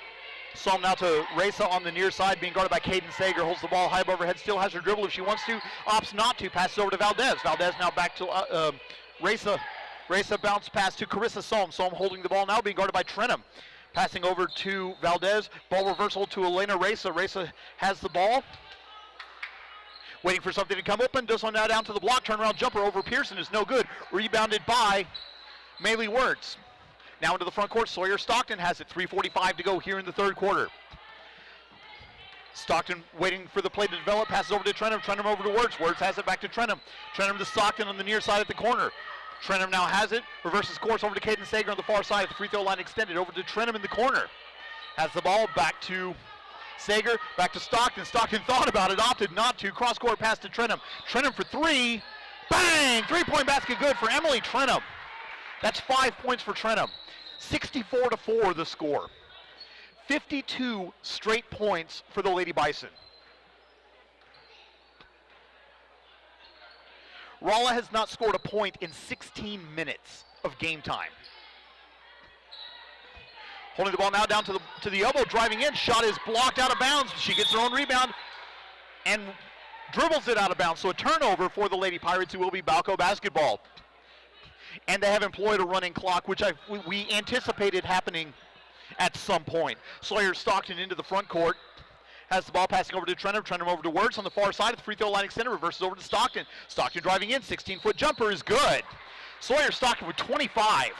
Sohm now to Reza on the near side, being guarded by Caden Sager. Holds the ball high overhead, still has her dribble if she wants to. Opts not to, passes over to Valdez. Valdez now back to Reza. Reza bounce pass to Carissa Sohm. Sohm holding the ball now, being guarded by Trenum. Passing over to Valdez. Ball reversal to Elena Reza. Reza has the ball. Waiting for something to come open. Does so now down to the block. Turnaround jumper over Pearson is no good. Rebounded by Maylee Words. Now into the front court, Sawyer Stockton has it. 3:45 to go here in the third quarter. Stockton waiting for the play to develop, passes over to Trenum. Trenum over to Words. Words has it back to Trenum. Trenum to Stockton on the near side at the corner. Trenum now has it, reverses course over to Caden Sager on the far side. The free throw line extended over to Trenum in the corner. Has the ball back to Sager, back to Stockton. Stockton thought about it, opted not to. Cross court pass to Trenum. Trenum for three. Bang! 3-point basket good for Emily Trenum. That's 5 points for Trenum. 64-4 the score. 52 straight points for the Lady Bison. Rolla has not scored a point in 16 minutes of game time. Holding the ball now down to the elbow, driving in. Shot is blocked out of bounds. She gets her own rebound and dribbles it out of bounds. So a turnover for the Lady Pirates, who will be Balko basketball. And they have employed a running clock, which we anticipated happening at some point. Sawyer Stockton into the front court. Has the ball passing over to Trenum. Trenum over to Wirtz on the far side of the free throw line extender. Reverses over to Stockton. Stockton driving in. 16-foot jumper is good. Sawyer Stockton with 25.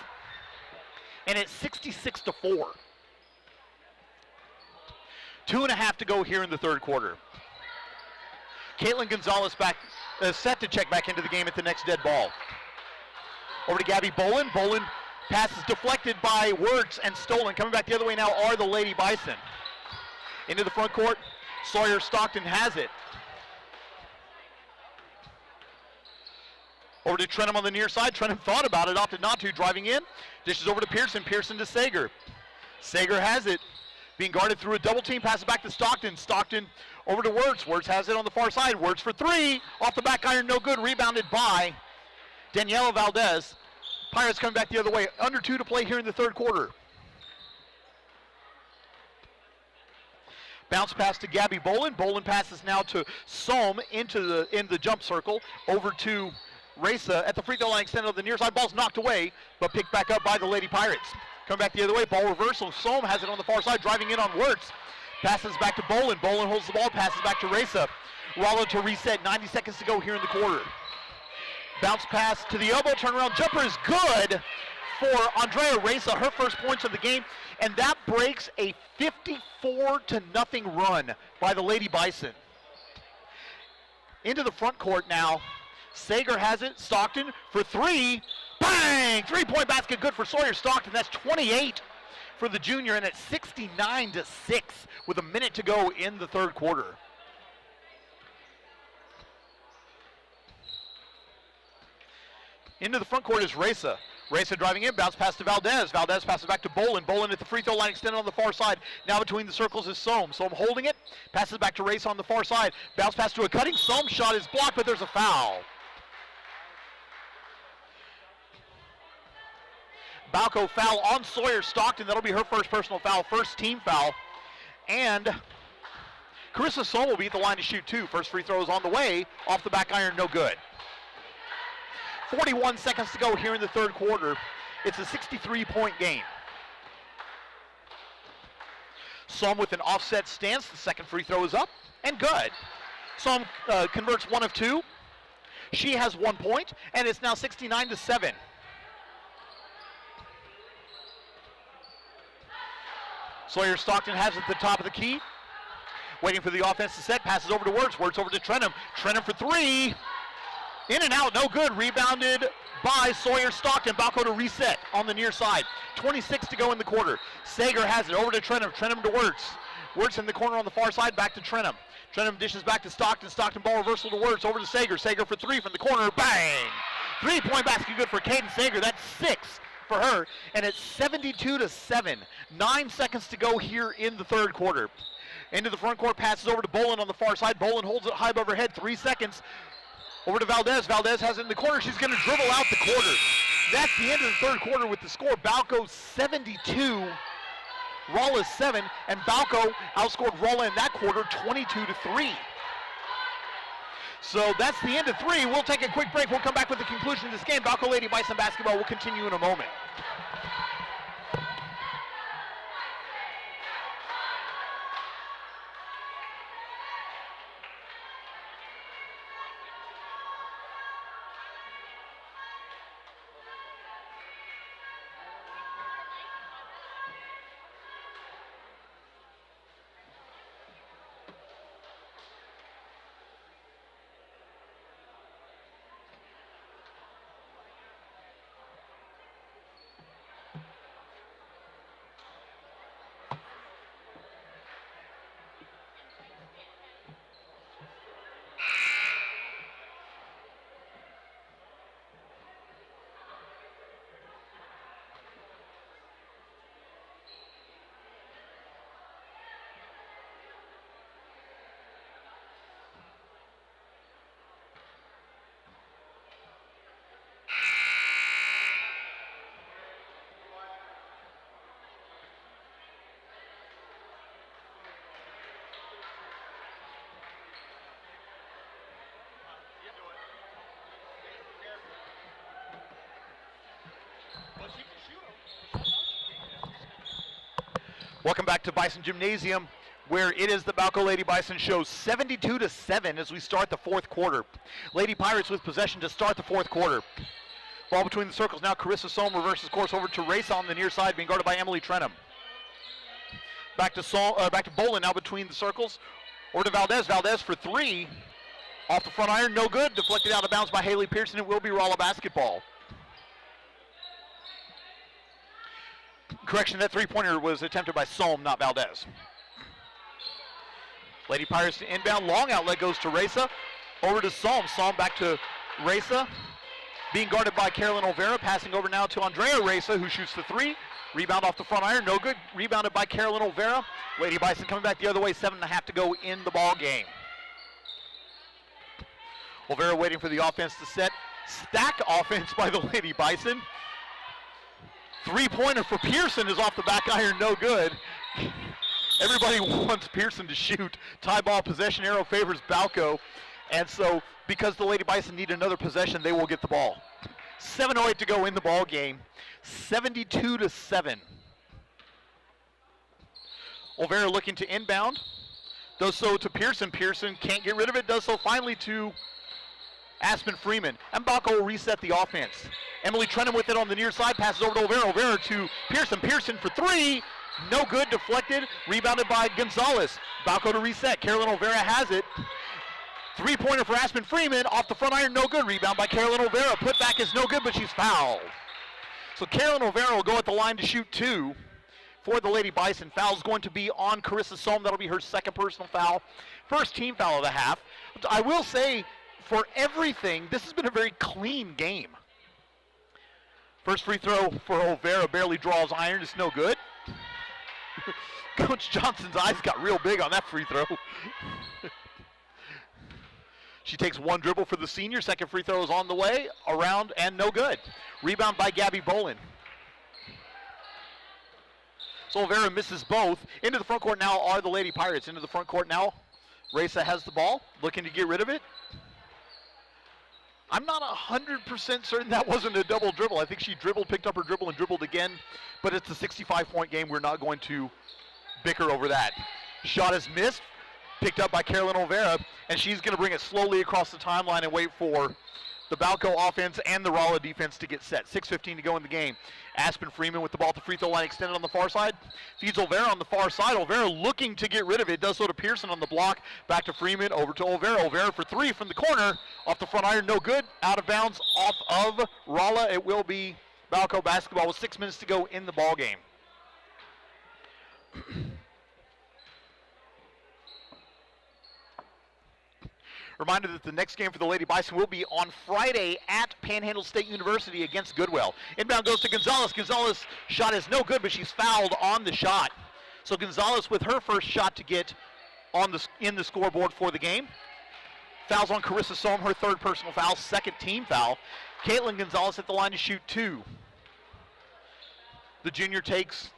And it's 66-4. 2.5 to go here in the third quarter. Caitlin Gonzalez back, set to check back into the game at the next dead ball. Over to Gabby Bolin. Bolin pass is deflected by Wirtz and stolen. Coming back the other way now are the Lady Bison. Into the front court. Sawyer Stockton has it. Over to Trenum on the near side. Trenum thought about it, opted not to. Driving in. Dishes over to Pearson. Pearson to Sager. Sager has it. Being guarded through a double team. Passes back to Stockton. Stockton over to Wirtz. Wirtz has it on the far side. Wirtz for three. Off the back iron. No good. Rebounded by Daniela Valdez. Pirates coming back the other way. Under 2 to play here in the third quarter. Bounce pass to Gabby Bolin. Bolin passes now to Sohm in the jump circle. Over to Reza at the free throw line extended on the near side. Ball's knocked away, but picked back up by the Lady Pirates. Coming back the other way, ball reversal. Sohm has it on the far side, driving in on Wirtz. Passes back to Bolin. Bolin holds the ball, passes back to Reza. Rolla to reset. 90 seconds to go here in the quarter. Bounce pass to the elbow, turnaround jumper is good for Andrea Reza, her first points of the game, and that breaks a 54-0 run by the Lady Bison. Into the front court now. Sager has it. Stockton for three. Bang! 3-point basket good for Sawyer Stockton. That's 28 for the junior, and it's 69-6 with a minute to go in the third quarter. Into the front court is Reza. Reza driving in, bounce pass to Valdez. Valdez passes back to Bolin. Bolin at the free throw line extended on the far side. Now between the circles is Sohm. Sohm holding it, passes back to Reza on the far side. Bounce pass to a cutting. Sohm shot is blocked, but there's a foul. Balko foul on Sawyer Stockton. That'll be her first personal foul, first team foul. And Carissa Sohm will be at the line to shoot two. First free throw is on the way. Off the back iron, no good. 41 seconds to go here in the third quarter. It's a 63-point game. Sohm with an offset stance. The second free throw is up and good. Sohm converts 1 of 2. She has 1 point, and it's now 69-7. Sawyer Stockton has it at the top of the key. Waiting for the offense to set. Passes over to Wirtz. Wirtz over to Trenum. Trenum for three. In and out, no good. Rebounded by Sawyer Stockton. Balko to reset on the near side. 26 to go in the quarter. Sager has it over to Trenum. Trenum to Wirtz. Wirtz in the corner on the far side, back to Trenum. Trenum dishes back to Stockton. Stockton ball reversal to Wirtz. Over to Sager. Sager for three from the corner. Bang! 3-point basket good for Caden Sager. That's 6 for her. And it's 72-7. 9 seconds to go here in the third quarter. Into the front court, passes over to Bolin on the far side. Bolin holds it high above her head. 3 seconds. Over to Valdez. Valdez has it in the corner. She's going to dribble out the quarter. That's the end of the third quarter with the score. Balko 72, Rolla 7, and Balko outscored Rolla in that quarter 22-3. So that's the end of 3. We'll take a quick break. We'll come back with the conclusion of this game. Balko Lady Bison basketball will continue in a moment. Welcome back to Bison Gymnasium, where it is the Balko Lady Bison show, 72-7 as we start the fourth quarter. Lady Pirates with possession to start the fourth quarter. Ball between the circles now. Carissa Sohm reverses course over to Race on the near side, being guarded by Emily Trenum. Back to Bolin now between the circles. Over to Valdez. Valdez for three. Off the front iron, no good. Deflected out of bounds by Haley Pearson. It will be Rolla basketball. Correction, that three-pointer was attempted by Sohm, not Valdez. Lady Pirates to inbound. Long outlet goes to Reza. Over to Sohm. Sohm back to Reza. Being guarded by Carolyn Olvera. Passing over now to Andrea Reza, who shoots the three. Rebound off the front iron, no good. Rebounded by Carolyn Olvera. Lady Bison coming back the other way. 7.5 to go in the ball game. Olvera waiting for the offense to set. Stack offense by the Lady Bison. Three-pointer for Pearson is off the back iron, no good. Everybody wants Pearson to shoot. Tie ball possession arrow favors Balko. And so, because the Lady Bison need another possession, they will get the ball. 7:08 to go in the ball game. 72-7. Olvera looking to inbound. Does so to Pearson. Pearson can't get rid of it. Does so finally to Aspen Freeman. And Balko will reset the offense. Emily Trenum with it on the near side. Passes over to Olvera. Olvera to Pearson. Pearson for three. No good. Deflected. Rebounded by Gonzalez. Balko to reset. Carolyn Olvera has it. Three-pointer for Aspen Freeman. Off the front iron. No good. Rebound by Carolyn Olvera. Put back is no good, but she's fouled. So Carolyn Olvera will go at the line to shoot two for the Lady Bison. Foul's going to be on Carissa Sohm. That'll be her second personal foul. First team foul of the half. I will say, for everything, this has been a very clean game. First free throw for Olvera barely draws iron. It's no good. Coach Johnson's eyes got real big on that free throw. She takes one dribble for the senior. Second free throw is on the way. Around and no good. Rebound by Gabby Bolin. So Olvera misses both. Into the front court now are the Lady Pirates. Into the front court now. Reza has the ball. Looking to get rid of it. I'm not 100% certain that wasn't a double dribble. I think she dribbled, picked up her dribble, and dribbled again. But it's a 65-point game. We're not going to bicker over that. Shot is missed. Picked up by Carolyn Olvera, and she's going to bring it slowly across the timeline and wait for the Balko offense and the Rolla defense to get set. 6:15 to go in the game. Aspen Freeman with the ball at the free throw line extended on the far side. Feeds Olvera on the far side. Olvera looking to get rid of it. Does so to Pearson on the block. Back to Freeman. Over to Olvera. Olvera for three from the corner. Off the front iron. No good. Out of bounds. Off of Rolla. It will be Balko basketball with 6 minutes to go in the ball game. Reminder that the next game for the Lady Bison will be on Friday at Panhandle State University against Goodwill. Inbound goes to Gonzalez. Gonzalez shot is no good, but she's fouled on the shot. So Gonzalez with her first shot to get on in the scoreboard for the game. Fouls on Carissa Sohm, her third personal foul, second team foul. Caitlin Gonzalez at the line to shoot two. The junior takes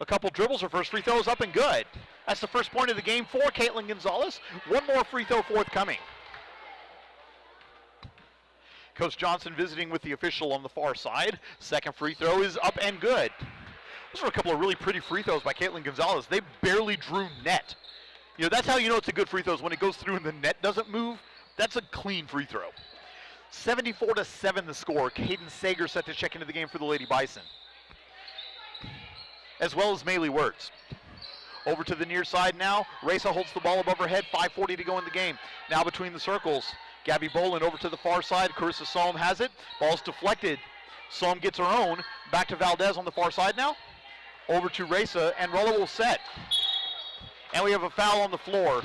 a couple dribbles. Her first free throw is up and good. That's the first point of the game for Caitlin Gonzalez. One more free throw forthcoming. Coach Johnson visiting with the official on the far side. Second free throw is up and good. Those were a couple of really pretty free throws by Caitlin Gonzalez. They barely drew net. You know, that's how you know it's a good free throw, is when it goes through and the net doesn't move. That's a clean free throw. 74-7 the score. Hayden Sager set to check into the game for the Lady Bison, as well as Maylee Wirtz. Over to the near side now. Reza holds the ball above her head. 5:40 to go in the game. Now between the circles. Gabby Bolin over to the far side. Carissa Sohm has it. Ball's deflected. Sohm gets her own. Back to Valdez on the far side now. Over to Reza, and Rolla will set. And we have a foul on the floor.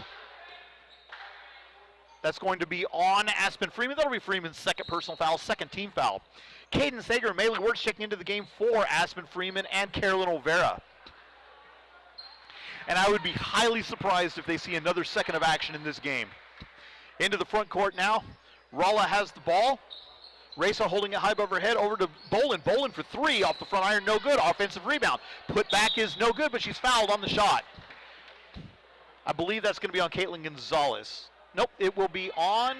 That's going to be on Aspen Freeman. That'll be Freeman's second personal foul, second team foul. Caden Sager and Maylee Wirtz checking into the game for Aspen Freeman and Carolyn Olvera. And I would be highly surprised if they see another second of action in this game. Into the front court now. Rolla has the ball. Reza holding it high above her head. Over to Bolin. Bolin for three off the front iron. No good. Offensive rebound. Put back is no good, but she's fouled on the shot. I believe that's going to be on Caitlin Gonzalez. Nope, it will be on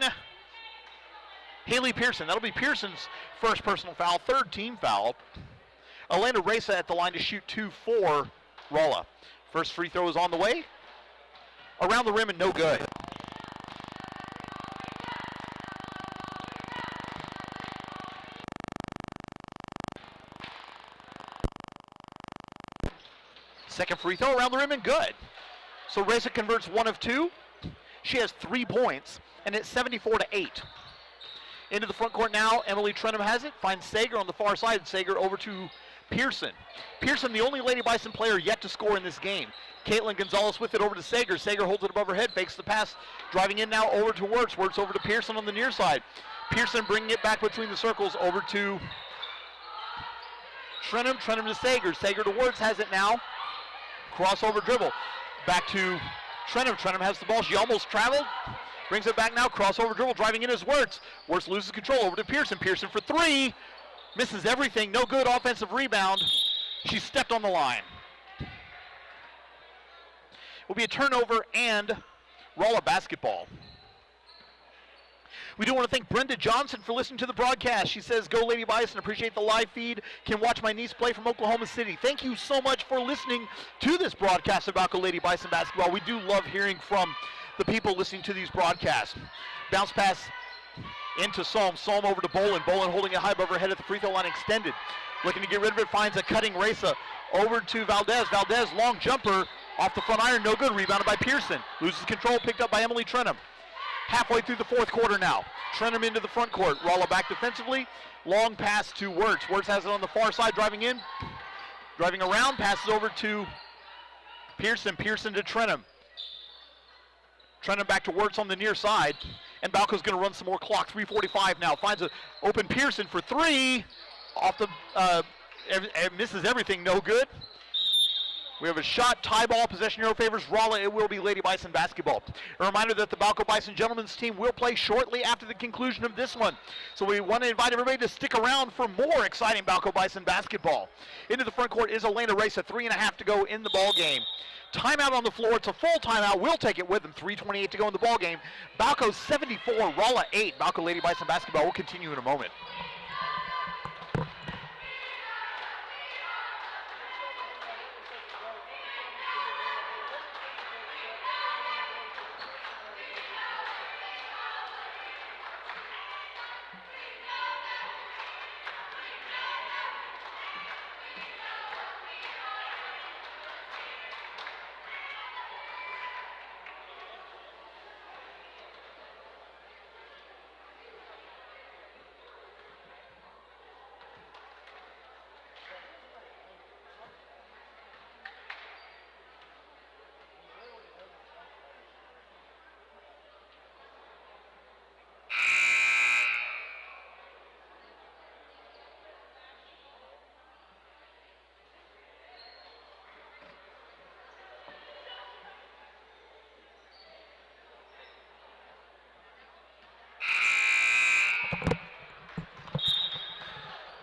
Haley Pearson. That'll be Pearson's first personal foul, third team foul. Elena Reza at the line to shoot two for Rolla. First free throw is on the way. Around the rim and no good. Second free throw around the rim and good. So Reza converts 1 of 2. She has 3 points, and it's 74-8. Into the front court now, Emily Trenum has it, finds Sager on the far side. Sager over to Pearson. Pearson, the only Lady Bison player yet to score in this game. Caitlin Gonzalez with it over to Sager. Sager holds it above her head, fakes the pass, driving in now over to Wirtz. Wirtz over to Pearson on the near side. Pearson bringing it back between the circles over to Trenum. Trenum to Sager. Sager to Wirtz has it now. Crossover dribble. Back to Trenum. Trenum has the ball. She almost traveled. Brings it back now. Crossover dribble. Driving in is Wirtz. Wirtz loses control over to Pearson. Pearson for 3. Misses everything. No good. Offensive rebound. She stepped on the line. Will be a turnover and Rolla basketball. We do want to thank Brenda Johnson for listening to the broadcast. She says, go Lady Bison, appreciate the live feed. Can watch my niece play from Oklahoma City. Thank you so much for listening to this broadcast about Balko Lady Bison basketball. We do love hearing from the people listening to these broadcasts. Bounce pass into Sohm. Sohm over to Bolin. Bolin holding it high above her head at the free throw line extended. Looking to get rid of it, finds a cutting Reza. Over to Valdez. Valdez, long jumper off the front iron, no good. Rebounded by Pearson. Loses control, picked up by Emily Trenum. Halfway through the fourth quarter now. Trenum into the front court. Rolla back defensively. Long pass to Wirtz. Wirtz has it on the far side, driving in. Driving around, passes over to Pearson. Pearson to Trenum. Trenum back to Wirtz on the near side. And Balko's going to run some more clock. 3:45 now. Finds an open Pearson for 3. Off the, misses everything, no good. We have a shot, tie ball, possession arrow favors Rolla. It will be Lady Bison basketball. A reminder that the Balko Bison gentlemen's team will play shortly after the conclusion of this one. So we want to invite everybody to stick around for more exciting Balko Bison basketball. Into the front court is Elena Reza, 3.5 to go in the ball game. Timeout on the floor. It's a full timeout. We'll take it with them. 3:28 to go in the ball game. Balko 74, Rolla 8. Balko Lady Bison basketball will continue in a moment.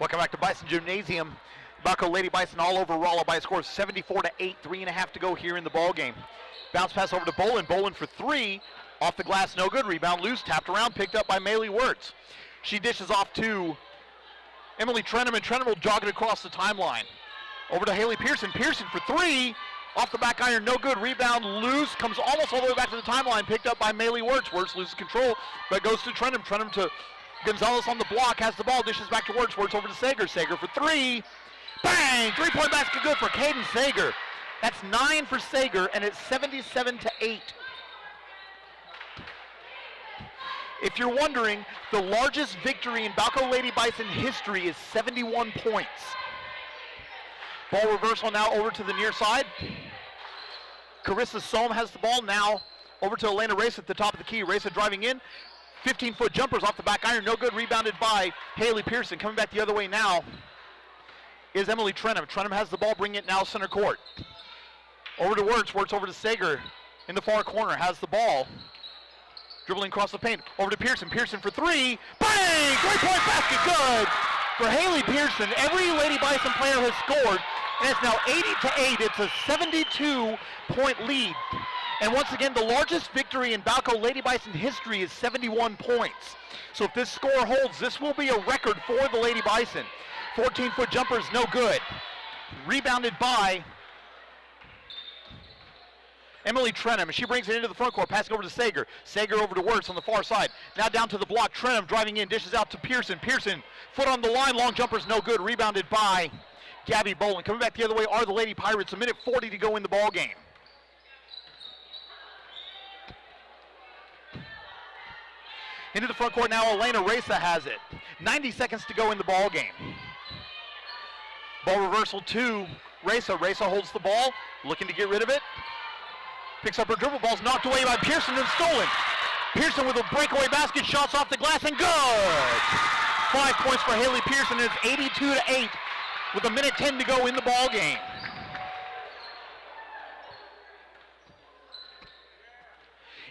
Welcome back to Bison Gymnasium. Balko Lady Bison all over Rolla by a score of 74-8. 3.5 to go here in the ball game. Bounce pass over to Bolin. Bolin for 3. Off the glass, no good. Rebound loose, tapped around, picked up by Maylee Wirtz. She dishes off to Emily Trenum, and Trenum will jog it across the timeline. Over to Haley Pearson. Pearson for 3. Off the back iron, no good. Rebound loose, comes almost all the way back to the timeline, picked up by Maylee Wirtz. Wirtz loses control, but goes to Trenum. Trenum to Gonzalez on the block, has the ball, dishes back to Wirtz. Wirtz over to Sager. Sager for 3. Bang! 3-point basket good for Caden Sager. That's 9 for Sager, and it's 77-8. If you're wondering, the largest victory in Balko Lady Bison history is 71 points. Ball reversal now over to the near side. Carissa Sohm has the ball now over to Elena Reza at the top of the key. Reza driving in. 15-foot jumpers off the back iron, no good. Rebounded by Haley Pearson. Coming back the other way now is Emily Trenum. Trenum has the ball, bringing it now center court. Over to Wirtz. Wirtz over to Sager in the far corner. Has the ball. Dribbling across the paint. Over to Pearson. Pearson for 3. Bang! 3-point basket good for Haley Pearson. Every Lady Bison player has scored, and it's now 80-8. It's a 72-point lead. And once again, the largest victory in Balko Lady Bison history is 71 points. So if this score holds, this will be a record for the Lady Bison. 14-foot jumpers, no good. Rebounded by Emily Trenum, she brings it into the front court, passing over to Sager. Sager over to Wirtz on the far side. Now down to the block. Trenum driving in, dishes out to Pearson. Pearson, foot on the line, long jumper's no good. Rebounded by Gabby Bolin. Coming back the other way are the Lady Pirates. 1:40 to go in the ball game. Into the front court now, Elena Reza has it. 90 seconds to go in the ball game. Ball reversal to Reza. Reza holds the ball, looking to get rid of it. Picks up her dribble, ball's knocked away by Pearson and stolen. Pearson with a breakaway basket, shots off the glass and good! 5 points for Haley Pearson. It's 82-8 with 1:10 to go in the ball game.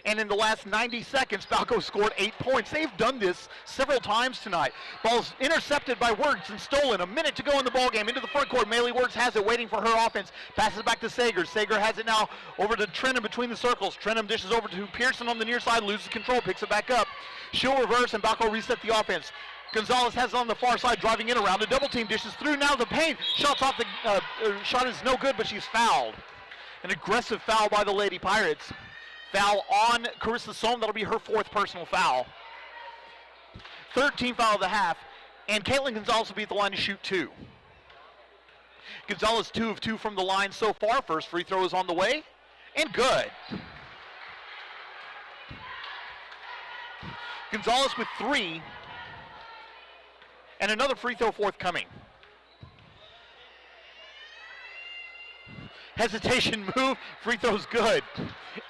And in the last 90 seconds, Balko scored 8 points. They've done this several times tonight. Ball's intercepted by Wirtz and stolen. 1 minute to go in the ballgame. Into the front court, Maylee Wirtz has it, waiting for her offense. Passes back to Sager. Sager has it now over to Trenum between the circles. Trenum dishes over to Pearson on the near side, loses control, picks it back up. She'll reverse, and Balko reset the offense. Gonzalez has it on the far side, driving in around. A double team, dishes through now the paint. Shots off the shot is no good, but she's fouled. An aggressive foul by the Lady Pirates. Foul on Carissa Sohm. That'll be her 4th personal foul. 13th foul of the half. And Caitlin Gonzalez will be at the line to shoot 2. Gonzalez 2 of 2 from the line so far. First free throw is on the way. And good. Gonzalez with 3. And another free throw forthcoming. Hesitation move, free throw's good.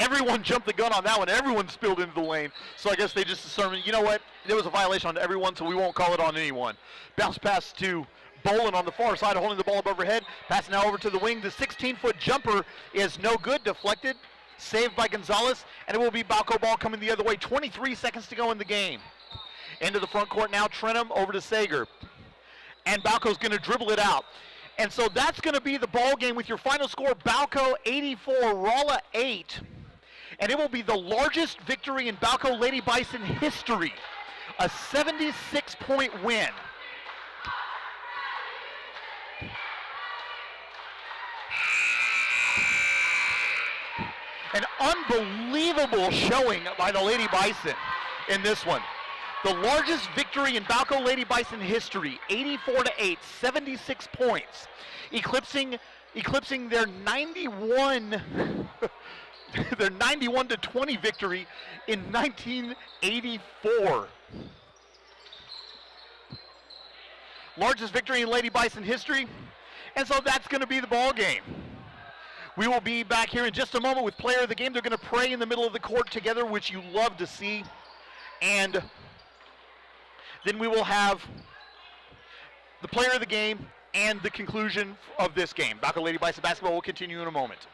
Everyone jumped the gun on that one. Everyone spilled into the lane. So I guess they just determined, you know what, there was a violation on everyone, so we won't call it on anyone. Bounce pass to Bolin on the far side, holding the ball above her head. Pass now over to the wing. The 16-foot jumper is no good, deflected, saved by Gonzalez, and it will be Balko ball coming the other way. 23 seconds to go in the game. Into the front court now, Trenum over to Sager. And Balko's going to dribble it out. And so that's going to be the ball game with your final score, Balko 84, Rolla 8. And it will be the largest victory in Balko Lady Bison history, a 76-point win. An unbelievable showing by the Lady Bison in this one. The largest victory in Balko Lady Bison history, 84-8, 76 points, eclipsing their 91 their 91-20 victory in 1984. Largest victory in Lady Bison history, and so that's going to be the ball game. We will be back here in just a moment with player of the game. They're going to pray in the middle of the court together, which you love to see, and then we will have the player of the game and the conclusion of this game. Balko Lady Bison basketball will continue in a moment.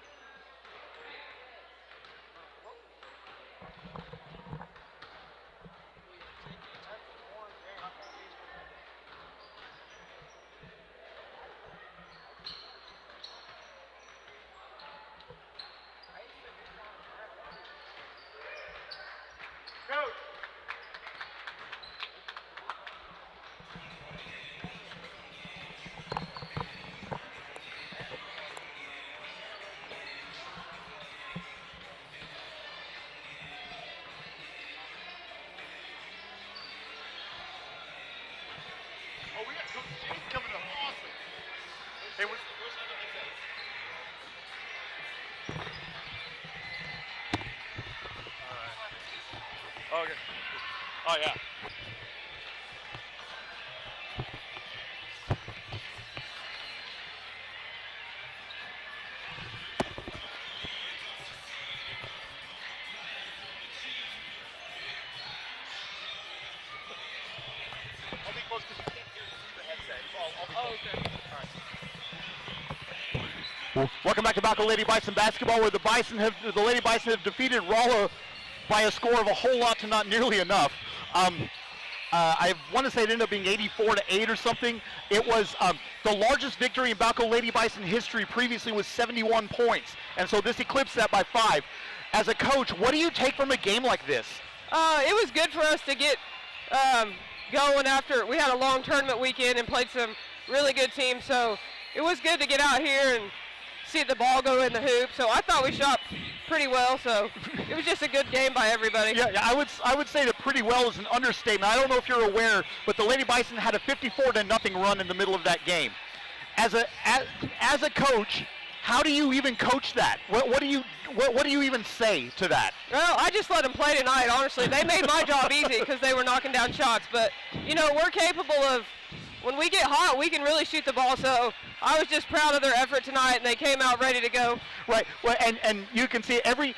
Okay. Oh, yeah. I'll be close because you can't hear the headset. So I'll be close. Okay. All right. Welcome back to Balko Lady Bison basketball, where the Lady Bison have defeated Rolla by a score of a whole lot to not nearly enough. I want to say it ended up being 84-8 or something. It was the largest victory in Balko Lady Bison history previously was 71 points, and so this eclipsed that by 5. As a coach, what do you take from a game like this? It was good for us to get going after we had a long tournament weekend and played some really good teams, so it was good to get out here and see the ball go in the hoop. So I thought we shot pretty well. So it was just a good game by everybody. Yeah, I would say that pretty well is an understatement. I don't know if you're aware, but the Lady Bison had a 54-0 run in the middle of that game. As a coach, how do you even coach that? What do you even say to that? Well, I just let them play tonight, honestly. They made my job easy because they were knocking down shots. But, you know, we're capable of, when we get hot, we can really shoot the ball. So I was just proud of their effort tonight, and they came out ready to go. Right. Well, and you can see every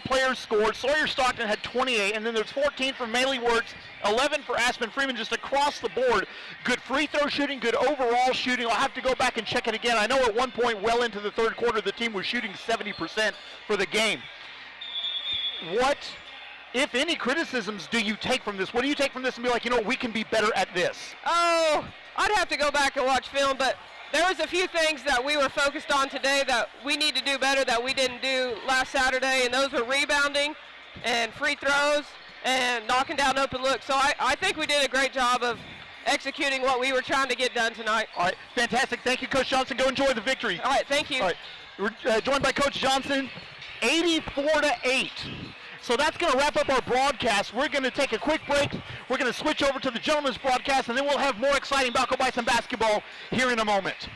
player scored. Sawyer Stockton had 28, and then there's 14 from Maley Works, 11 for Aspen Freeman, just across the board. Good free throw shooting, good overall shooting. I'll have to go back and check it again. I know at one point, well into the third quarter, the team was shooting 70% for the game. What, if any, criticisms do you take from this? What do you take from this and be like, you know, we can be better at this? Oh, I'd have to go back and watch film, but there was a few things that we were focused on today that we need to do better that we didn't do last Saturday, and those were rebounding and free throws and knocking down open looks. So I think we did a great job of executing what we were trying to get done tonight. All right, fantastic. Thank you, Coach Johnson. Go enjoy the victory. All right, thank you. All right, we're joined by Coach Johnson, 84-8. So that's going to wrap up our broadcast. We're going to take a quick break. We're going to switch over to the gentlemen's broadcast, and then we'll have more exciting Balko Bison basketball here in a moment.